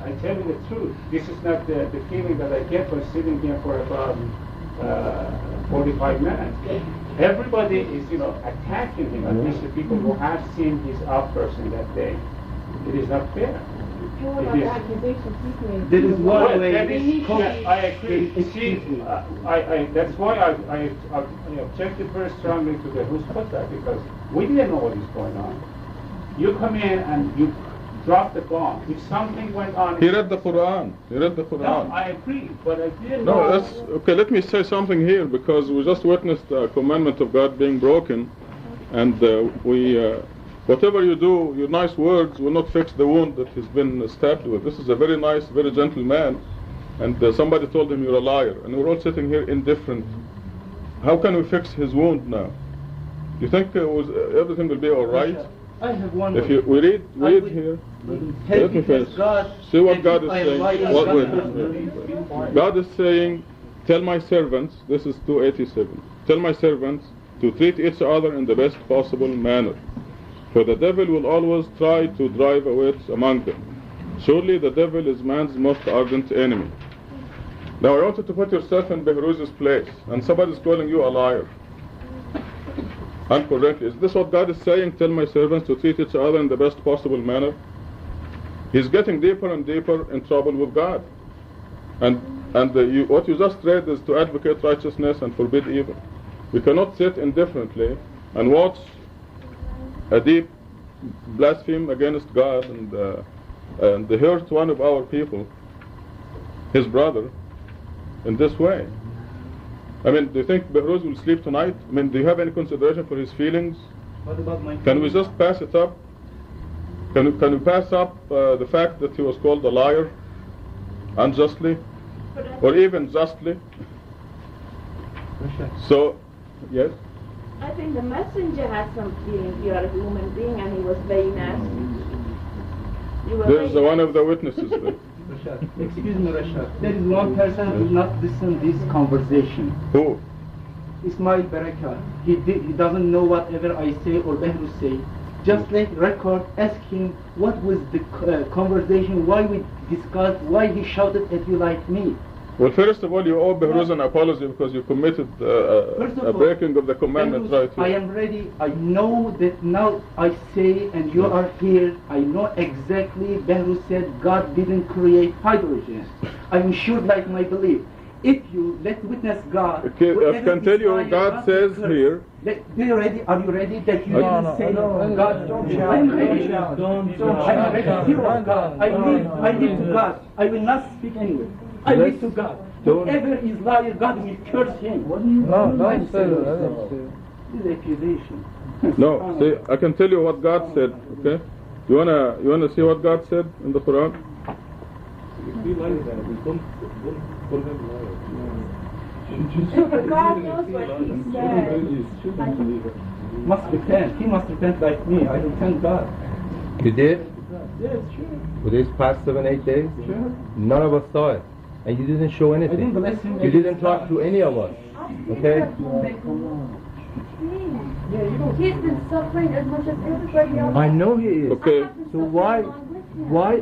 Speaker 3: I tell you the truth. This is not the feeling that I get by sitting here for about 45 minutes. Everybody is, attacking him. At least the people who have seen his outburst in that day. It is not fair.
Speaker 12: That is one way.
Speaker 3: I agree. See, that's why I objected very strongly to the Behruz Khutbah, because we didn't know what is going on. You come in and you drop the bomb. If something went on...
Speaker 2: He read the Quran.
Speaker 3: No, I agree, but I didn't know...
Speaker 2: No, that's... Okay, let me say something here, because we just witnessed a commandment of God being broken, and whatever you do, your nice words will not fix the wound that he's been stabbed with. This is a very nice, very gentle man, and somebody told him you're a liar, and we're all sitting here indifferent. How can we fix his wound now? You think everything will be all right?
Speaker 6: I have one
Speaker 2: If
Speaker 6: more.
Speaker 2: we read here. Let me finish. See what God is saying. God is saying, tell my servants, this is 287, tell my servants to treat each other in the best possible manner. For the devil will always try to drive a wedge among them. Surely the devil is man's most ardent enemy. Now I want you to put yourself in Behruz's place, and somebody is calling you a liar. Incorrectly. Is this what God is saying? Tell my servants to treat each other in the best possible manner. He's getting deeper and deeper in trouble with God. And what you just read is to advocate righteousness and forbid evil. We cannot sit indifferently and watch Edip blaspheme against God and hurt one of our people, his brother, in this way. I mean, do you think Behruz will sleep tonight? I mean, do you have any consideration for his feelings?
Speaker 6: What about my
Speaker 2: Can we just pass it up? Can we pass up the fact that he was called a liar unjustly or even justly? So, yes?
Speaker 7: I think the messenger had some feelings. You are a human being, and he was very nasty.
Speaker 2: There's one of the witnesses there.
Speaker 6: Excuse me, Rashad. There is one person who will not listen to this conversation.
Speaker 2: Who?
Speaker 6: Ismail Baraka. He doesn't know whatever I say or Behruz say. Just let record, ask him what was the conversation, why we discussed, why he shouted at you like me.
Speaker 2: Well, first of all, you owe Behruz an apology because you committed a breaking of the commandment right here.
Speaker 6: I am ready. I know that now I say, and you are here, I know exactly Behruz said God didn't create hydrogen. I'm sure like my belief. If you let witness God,
Speaker 2: okay, I can tell you, God says here.
Speaker 6: Are you ready that you didn't say God? I'm ready. I'm ready to hear of God. I lead to God. I will not speak anyway. I lead to God. Whoever is liar, God will curse him.
Speaker 9: No, don't say that.
Speaker 6: This is accusation.
Speaker 2: No, see, I can tell you what God said. Okay, you wanna see what God said in the Quran?
Speaker 8: God knows what he said.
Speaker 6: Must repent. He must repent like me. I repent God.
Speaker 10: You did?
Speaker 6: Yes, sure.
Speaker 10: For these past 7-8 days?
Speaker 6: Sure.
Speaker 10: None of us saw it. And you didn't show anything.
Speaker 6: I didn't bless him.
Speaker 10: You didn't talk to any of us. Okay?
Speaker 11: He's been suffering as much as everybody else.
Speaker 10: I know he is.
Speaker 2: Okay.
Speaker 10: So why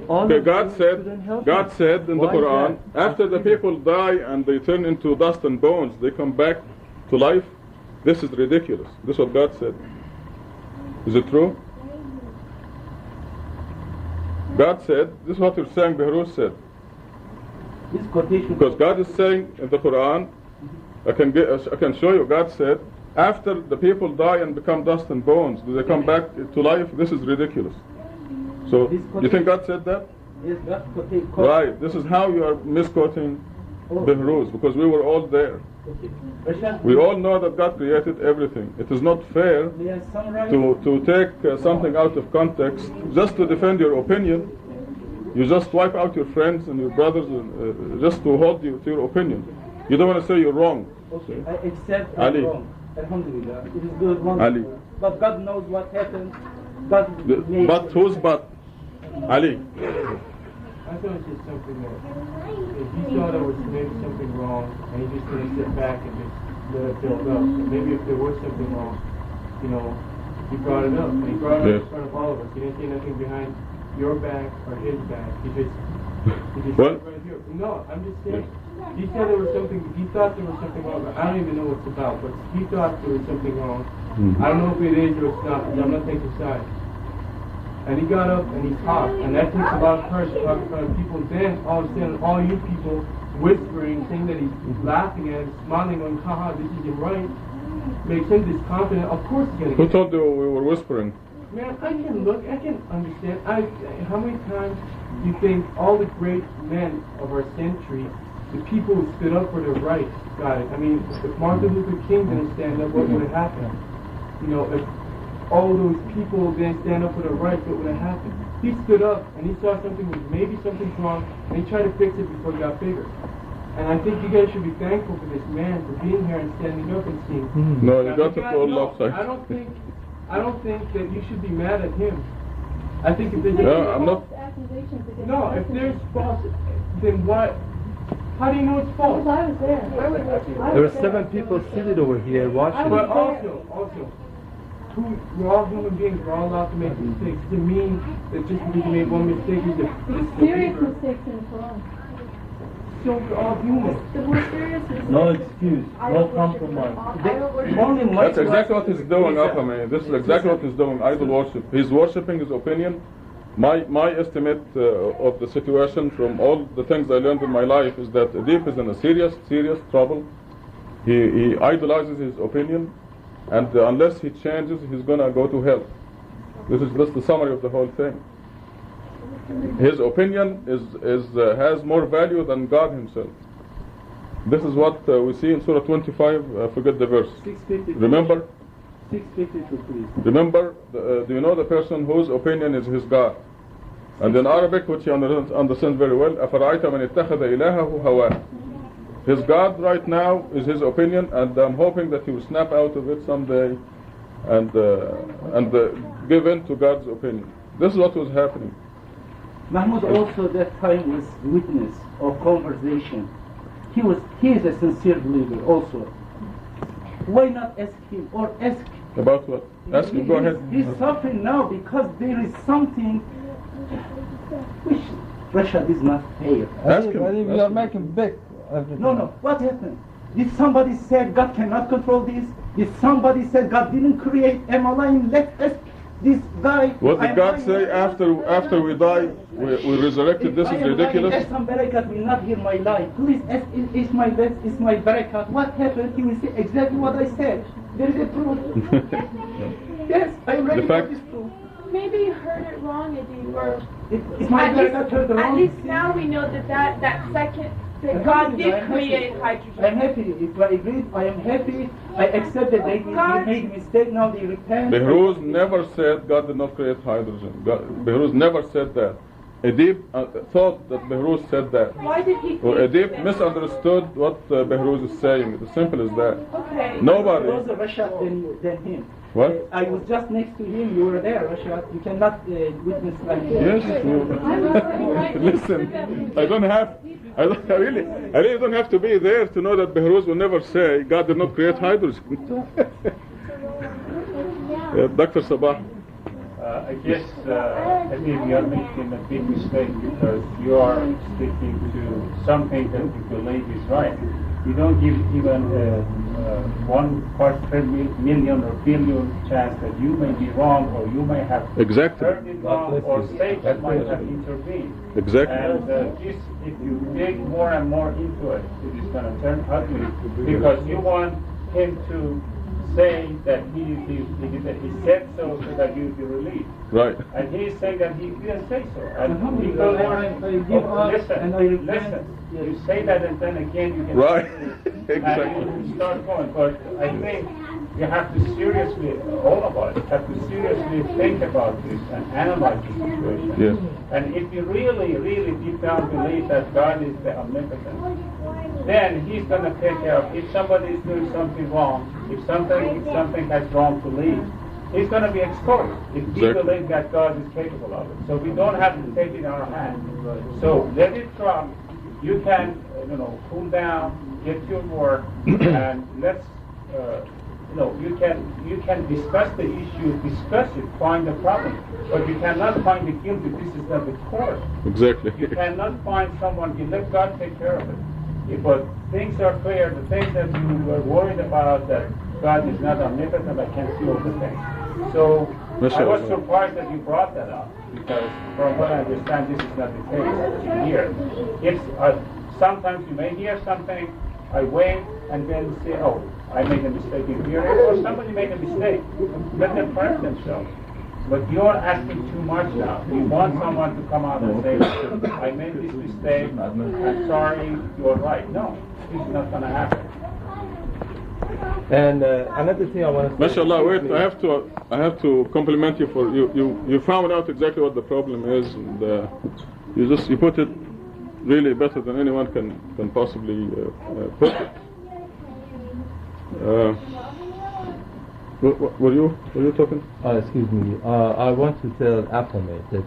Speaker 10: all
Speaker 2: Okay,
Speaker 10: of
Speaker 2: God
Speaker 10: you
Speaker 2: said
Speaker 10: shouldn't help
Speaker 2: in the
Speaker 10: Why is
Speaker 2: Quran,
Speaker 10: that?
Speaker 2: after the people die and they turn into dust and bones, they come back to life. This is ridiculous. This is what God said. Is it true? God said, this is what you're saying Behruz said.
Speaker 6: This quotation.
Speaker 2: Because God is saying in the Quran, I can show you, God said, after the people die and become dust and bones, do they come back to life? This is ridiculous. So, you think God said that?
Speaker 6: Yes, God quotation.
Speaker 2: Right, this is how you are misquoting Behruz, because we were all there. We all know that God created everything. It is not fair to take something out of context just to defend your opinion. You just wipe out your friends and your brothers just to hold you to your opinion. You don't want to say you're wrong.
Speaker 6: Okay, I accept
Speaker 2: Ali.
Speaker 6: I'm wrong. Alhamdulillah. It is good.
Speaker 2: Ali.
Speaker 6: But God knows what happened. God made
Speaker 2: But who's but? Ali.
Speaker 9: I thought it was just something that if he saw there was maybe something wrong and he just didn't sit back and just let it build up. So maybe if there was something wrong, he brought it up. And he brought it up in front of all of us. He didn't say nothing behind your back or his back. He just
Speaker 2: What?
Speaker 9: right here. No, I'm just saying. He said there was something, he thought there was something wrong. I don't even know what it's about, but he thought there was something wrong. I don't know if it is or it's not, because I'm not taking sides. And he got up and he talked, and that takes a lot of courage to talk in front of people. Then all of a sudden, all you people whispering, saying that he's laughing at him, smiling, going, haha, this isn't right, makes him disconfident. Of course he's going to
Speaker 2: Who told you we were whispering?
Speaker 9: Man, I can look, I can understand. How many times do you think all the great men of our century, the people who stood up for their rights, got it? I mean, if Martin Luther King didn't stand up, what would have happened? If all those people didn't stand up for their rights, what would have happened? He stood up and he saw maybe something's wrong, and he tried to fix it before it got bigger. And I think you guys should be thankful for this man for being here and standing up and seeing.
Speaker 2: No, you got it all upside.
Speaker 9: I don't think I don't think that you should be mad at him. I think if there's
Speaker 2: No, I'm not.
Speaker 9: no, if there's false, then what? How do you know it's false?
Speaker 11: I was there.
Speaker 10: There were 7 people seated over here watching.
Speaker 9: But also, we're all human beings. We're all allowed to make mistakes. It doesn't mean that just because you made one mistake, you're the
Speaker 11: Serious
Speaker 9: believer.
Speaker 11: mistakes in the Quran.
Speaker 9: So we're all human.
Speaker 11: The more serious mistakes.
Speaker 14: No excuse, no compromise.
Speaker 2: That's exactly what he's doing, Afami. This is exactly what he's doing, idol worship. He's worshipping his opinion. My estimate of the situation from all the things I learned in my life is that Edip is in a serious trouble. He idolizes his opinion, and unless he changes, he's gonna go to hell. This is just the summary of the whole thing. His opinion has more value than God himself. This is what we see in Surah 25. I forget the verse.
Speaker 9: 652.
Speaker 2: Remember?
Speaker 9: 652, please.
Speaker 2: Remember, do you know the person whose opinion is his God? And in Arabic, which he understands very well, أَفَرَأَيْتَ مَنِ اتَّخَذَ إِلَهَهُ هَوَاهُ. His God right now is his opinion, and I'm hoping that he will snap out of it someday and give in to God's opinion. This is what was happening.
Speaker 6: Mahmoud also that time was witness of conversation. He is a sincere believer also. Why not ask him or ask?
Speaker 2: About what? Ask him, go ahead.
Speaker 6: He's suffering now because there is something which Rashad is not fair.
Speaker 2: Ask him.
Speaker 14: You are making big.
Speaker 6: No. What happened? Did somebody say God cannot control this? Did somebody say God didn't create Amaline? Let us. This guy.
Speaker 2: What did God say after we die? We resurrected. This is ridiculous.
Speaker 6: If some barakat will not hear my life, please ask, is my best, is my barakat. What happened? He will say exactly what I said. There is a proof. Yes, I am ready for this proof.
Speaker 13: Maybe you heard it wrong, Edip, or
Speaker 6: It's my barakat heard the
Speaker 13: at
Speaker 6: wrong
Speaker 13: least
Speaker 6: thing.
Speaker 13: now we know that second, that God did create hydrogen.
Speaker 6: I'm happy. If I agree, I am happy. I accept that they made a mistake, now they repent.
Speaker 2: Behruz never said God did not create hydrogen. Behruz never said that. Edip thought that Behruz said that.
Speaker 13: Why did he
Speaker 2: Well,
Speaker 13: think
Speaker 2: Edip
Speaker 13: that?
Speaker 2: misunderstood what Behruz is saying. It's as simple as that.
Speaker 13: Okay.
Speaker 2: Nobody.
Speaker 6: Closer Rashad than him.
Speaker 2: What?
Speaker 6: I was just next to him. You were there, Rashad. You cannot witness like
Speaker 2: Yes.
Speaker 6: this.
Speaker 2: Listen, I really don't have to be there to know that Behruz will never say God did not create hydrogen. Dr. Sabah.
Speaker 3: I guess, I think you are making a big mistake because you are sticking to something that you believe is right. You don't give even 1 part per million or billion chance that you may be wrong or you may have heard it wrong or Satan might have intervened.
Speaker 2: Exactly.
Speaker 3: And this, if you dig more and more into it, it is going to turn ugly because you want him to say that he said so that you will be relieved.
Speaker 2: Right.
Speaker 3: And he is saying that he didn't say so. And he goes on, listen, you say that and then again you can
Speaker 2: Right.
Speaker 3: Exactly. And you start going. But I think you have to seriously, all of us have to seriously think about this and analyze the situation.
Speaker 2: Yes.
Speaker 3: And if you really, really deep down believe that God is the omnipotent, then he's going to take care of if somebody is doing something wrong, if something has wrong to lead, he's going to be exposed if we believe that God is capable of it. So we don't have to take it in our hands. So let it drop. You can, cool down, get your work, and let's, you can discuss the issue, discuss it, find the problem, but you cannot find the guilty. This is not the court.
Speaker 2: Exactly.
Speaker 3: You cannot find someone. You let God take care of it. But things are clear. The things that you were worried about, that God is not omnipotent, I can't see all the things. So I was surprised that you brought that up, because from what I understand, this is not the case here. If sometimes you may hear something, I wait and then say, oh, I made a mistake in hearing, or somebody made a mistake. Let them correct themselves. But you're asking too much now. You want someone to come out and say, I made this mistake, I'm sorry, you're right. No, it's not going to happen.
Speaker 10: And another thing I want to say.
Speaker 2: MashaAllah, wait, I have to compliment you for you found out exactly what the problem is, and you put it really better than anyone can possibly put it. Were you talking?
Speaker 10: Excuse me. I want to tell Afame that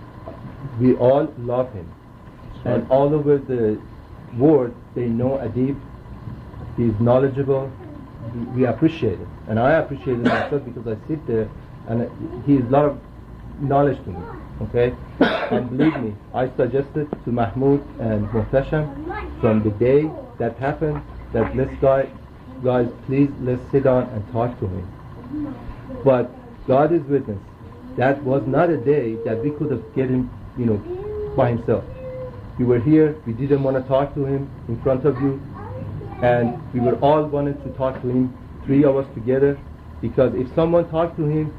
Speaker 10: we all love him, and all over the world they know Edip. He's knowledgeable. We appreciate it, and I appreciate it myself because I sit there, and he's a lot of knowledge to me. Okay, and believe me, I suggested to Mahmoud and Muhtasham from the day that happened that guys, please let's sit down and talk to him. But God is witness. That was not a day that we could have get him, by himself. We were here. We didn't want to talk to him in front of you, and we were all wanted to talk to him, 3 of us together, because if someone talked to him,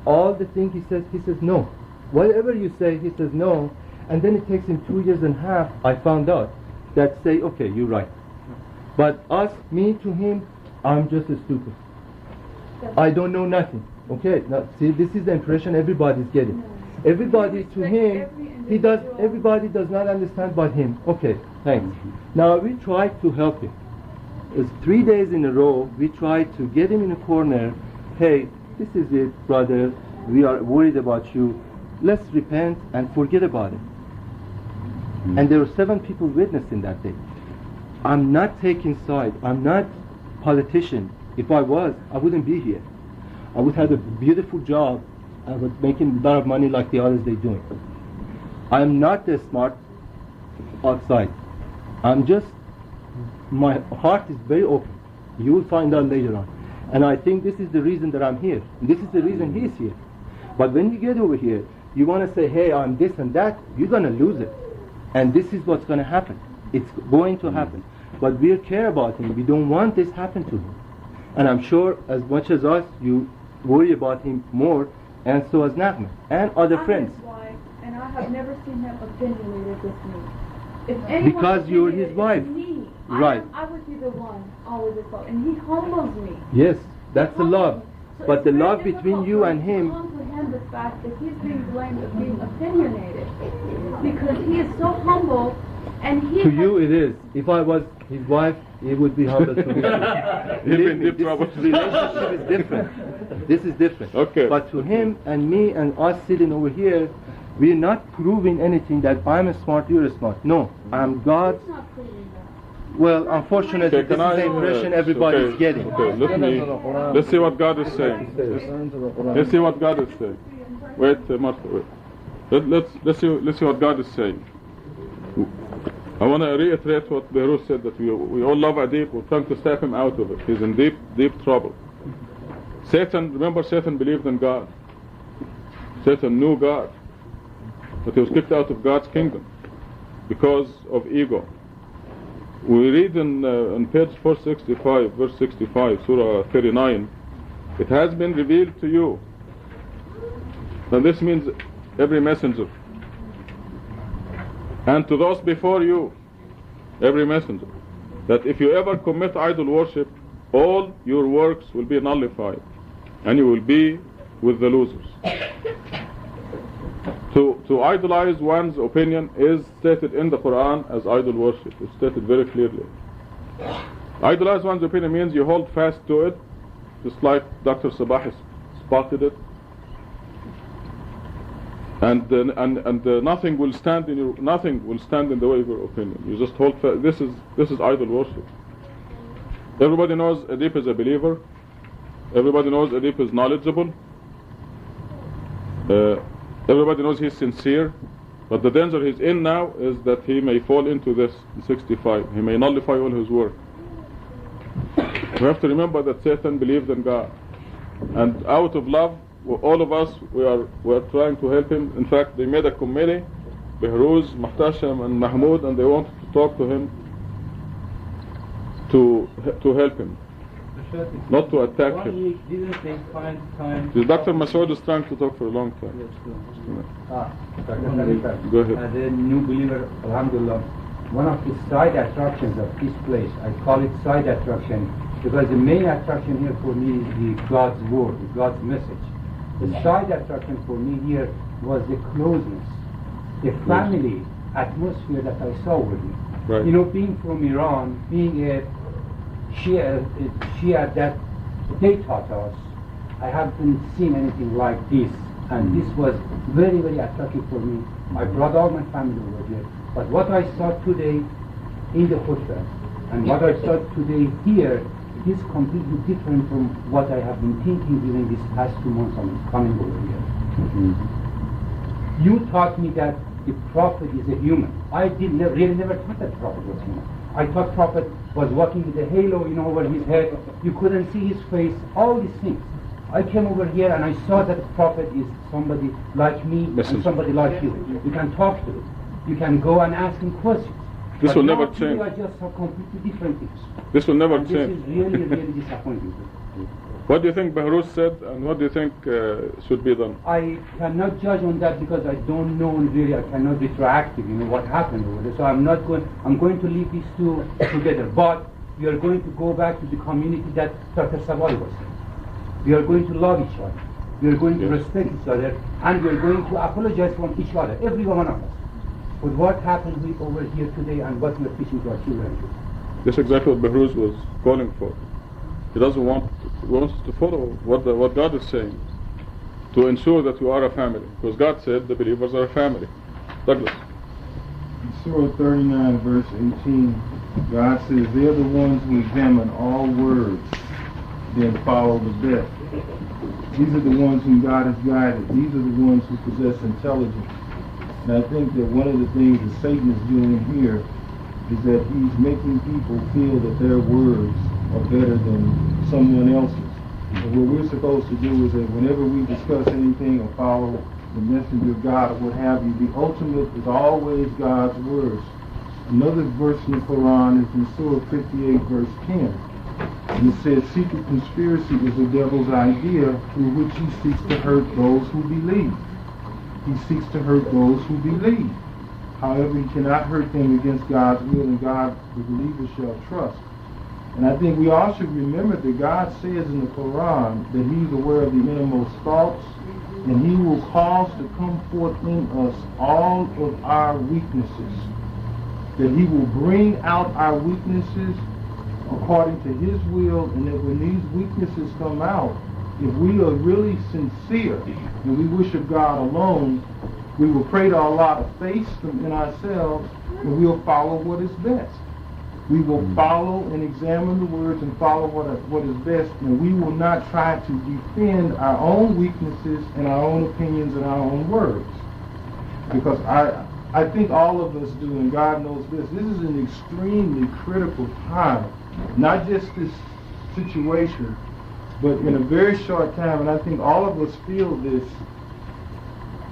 Speaker 10: all the things he says no. Whatever you say, he says no, and then it takes him 2.5 years. I found out that say, okay, you're right. But me to him, I'm just a stupid. I don't know nothing. Okay, now see, this is the impression everybody's getting. Everybody to him, everybody does not understand but him. Okay, thanks. Now we try to help him. It's 3 days in a row, we try to get him in a corner. Hey, this is it, brother. We are worried about you. Let's repent and forget about it. And there were 7 people witnessing that day. I'm not taking side. I'm not politician. If I was, I wouldn't be here. I would have a beautiful job. I would making a lot of money like the others they're doing. I'm not that smart outside. I'm just, my heart is very open. You will find out later on. And I think this is the reason that I'm here. This is the reason he's here. But when you get over here, you want to say, hey, I'm this and that, you're going to lose it. And this is what's going to happen. It's going to happen. But we care about him. We don't want this happen to him. And I'm sure as much as us, you worry about him more, and so as Nagma and other friends.
Speaker 4: I'm his wife, and I have never seen him opinionated with me. If anyone
Speaker 10: Because you're his wife.
Speaker 4: Me,
Speaker 10: right.
Speaker 4: I would be the one always at fault, and he humbles me.
Speaker 10: Yes, that's the love. So but the love between you and him.
Speaker 4: To comprehend the fact that he's being blamed of being opinionated, because he is so humble, and he.
Speaker 10: To you it is. If I was his wife, he would be humble to me. This relationship is different. This is different.
Speaker 2: Okay.
Speaker 10: But to him and me and us sitting over here, we're not proving anything that I'm a smart, you're a smart. No, I'm God's. Well, unfortunately, this is the impression everybody's getting.
Speaker 2: Okay, let's see what God is saying. Let's see what God is saying. Wait, Martha, wait. Let's see what God is saying. I want to reiterate what Behruz said, that we all love Edip. We're trying to step him out of it. He's in deep trouble. Remember Satan believed in God. Satan knew God. But he was kicked out of God's kingdom because of ego. We read in page 465, verse 65, Surah 39, it has been revealed to you. Now this means every messenger. And to those before you, every messenger, that if you ever commit idol worship, all your works will be nullified, and you will be with the losers. To idolize one's opinion is stated in the Quran as idol worship. It's stated very clearly. Idolize one's opinion means you hold fast to it, just like Dr. Sabah has spotted it. And nothing will stand in the way of your opinion. You just hold fast. This is idol worship. Everybody knows Edip is a believer. Everybody knows Edip is knowledgeable. Everybody knows he's sincere. But the danger he's in now is that he may fall into this in 65. He may nullify all his work. We have to remember that Satan believed in God, and out of love, all of us, we are trying to help him. In fact, they made a committee, Behruz, Muhtasham and Mahmoud, and they wanted to talk to him to help him, not to attack him. Dr. Masoud is trying to talk for a long time.
Speaker 15: Dr. Khalifa,
Speaker 2: Go ahead.
Speaker 15: As a new believer, alhamdulillah, one of the side attractions of this place, I call it side attraction, because the main attraction here for me is the God's word, God's message. The side attraction for me here was the closeness, the family atmosphere that I saw with you.
Speaker 2: Right.
Speaker 15: You know, being from Iran, being a Shia that they taught us, I haven't seen anything like this, and this was very, very attractive for me. I brought all my family over here, but what I saw today in the Khutbah and what I saw today here, it is completely different from what I have been thinking during these past 2 months of coming over here. You taught me that the Prophet is a human. I really never thought that Prophet was human. I thought Prophet was walking with a halo, over his head. You couldn't see his face, all these things. I came over here and I saw that the Prophet is somebody like me and somebody like you. You can talk to him. You can go and ask him questions.
Speaker 2: This will never change.
Speaker 15: I just saw completely different things.
Speaker 2: This will never
Speaker 15: and
Speaker 2: change.
Speaker 15: This is really, really disappointing.
Speaker 2: What do you think Behruz said, and what do you think should be done?
Speaker 15: I cannot judge on that because I don't know really. I cannot retroactive, what happened over there. So I'm going to leave these two together. But we are going to go back to the community that Dr. Sabari was saying. We are going to love each other. We are going to respect each other, and we are going to apologize from each other, every one of us. But what happened over here today, and what we are teaching to our children?
Speaker 2: That's exactly what Behruz was calling for. He doesn't want wants to follow what God is saying, to ensure that we are a family, because God said the believers are a family. Douglas.
Speaker 16: In Surah 39, verse 18, God says they're the ones who examine all words, then follow the best. These are the ones whom God has guided. These are the ones who possess intelligence. And I think that one of the things that Satan is doing here is that he's making people feel that their words are better than someone else's. And what we're supposed to do is that whenever we discuss anything or follow the messenger of God or what have you, the ultimate is always God's words. Another verse in the Quran is in Surah 58, verse 10. And it says, secret conspiracy is the devil's idea through which he seeks to hurt those who believe. He seeks to hurt those who believe. However, he cannot hurt them against God's will, and God, the believers, shall trust. And I think we all should remember that God says in the Quran that he's aware of the innermost thoughts, and he will cause to come forth in us all of our weaknesses. That he will bring out our weaknesses according to his will, and that when these weaknesses come out, if we are really sincere and we worship God alone, we will pray to Allah to face them in ourselves, and we'll follow what is best. We will follow and examine the words and follow what is best, and we will not try to defend our own weaknesses and our own opinions and our own words. Because I think all of us do, and God knows this. This is an extremely critical time. Not just this situation, but in a very short time, and I think all of us feel this.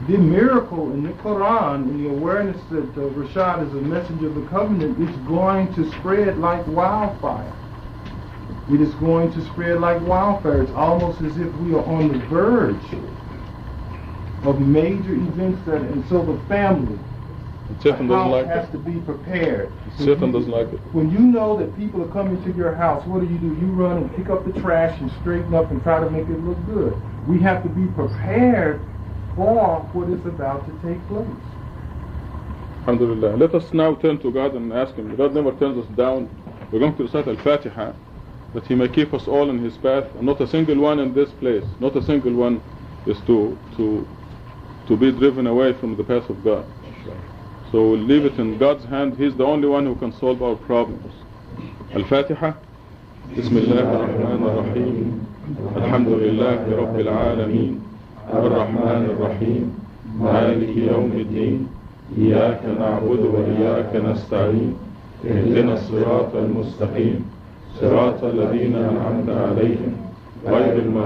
Speaker 16: The miracle in the Quran and the awareness that Rashad is a messenger of the covenant is going to spread like wildfire. It is going to spread like wildfire. It's almost as if we are on the verge of major events and so the family,
Speaker 2: Satan doesn't like
Speaker 16: has
Speaker 2: it.
Speaker 16: to be prepared.
Speaker 2: Satan doesn't like it.
Speaker 16: When you know that people are coming to your house, what do? You run and pick up the trash and straighten up and try to make it look good. We have to be prepared for what is about to take place.
Speaker 2: Alhamdulillah. Let us now turn to God and ask him. God never turns us down. We're going to recite Al-Fatiha, that he may keep us all in his path, and not a single one in this place, not a single one is to be driven away from the path of God. So we'll leave it in God's hand. He's the only one who can solve our problems. Al-Fatiha. Bismillah ar-Rahman ar-Rahim. Alhamdulillah Rabbil Alameen. Ar-Rahman ar-Rahim. Maliki Yawmiddin. إياك نعبد وإياك نستعين اهدنا الصراط المستقيم صراط الذين أنعمت عليهم غير المغضوب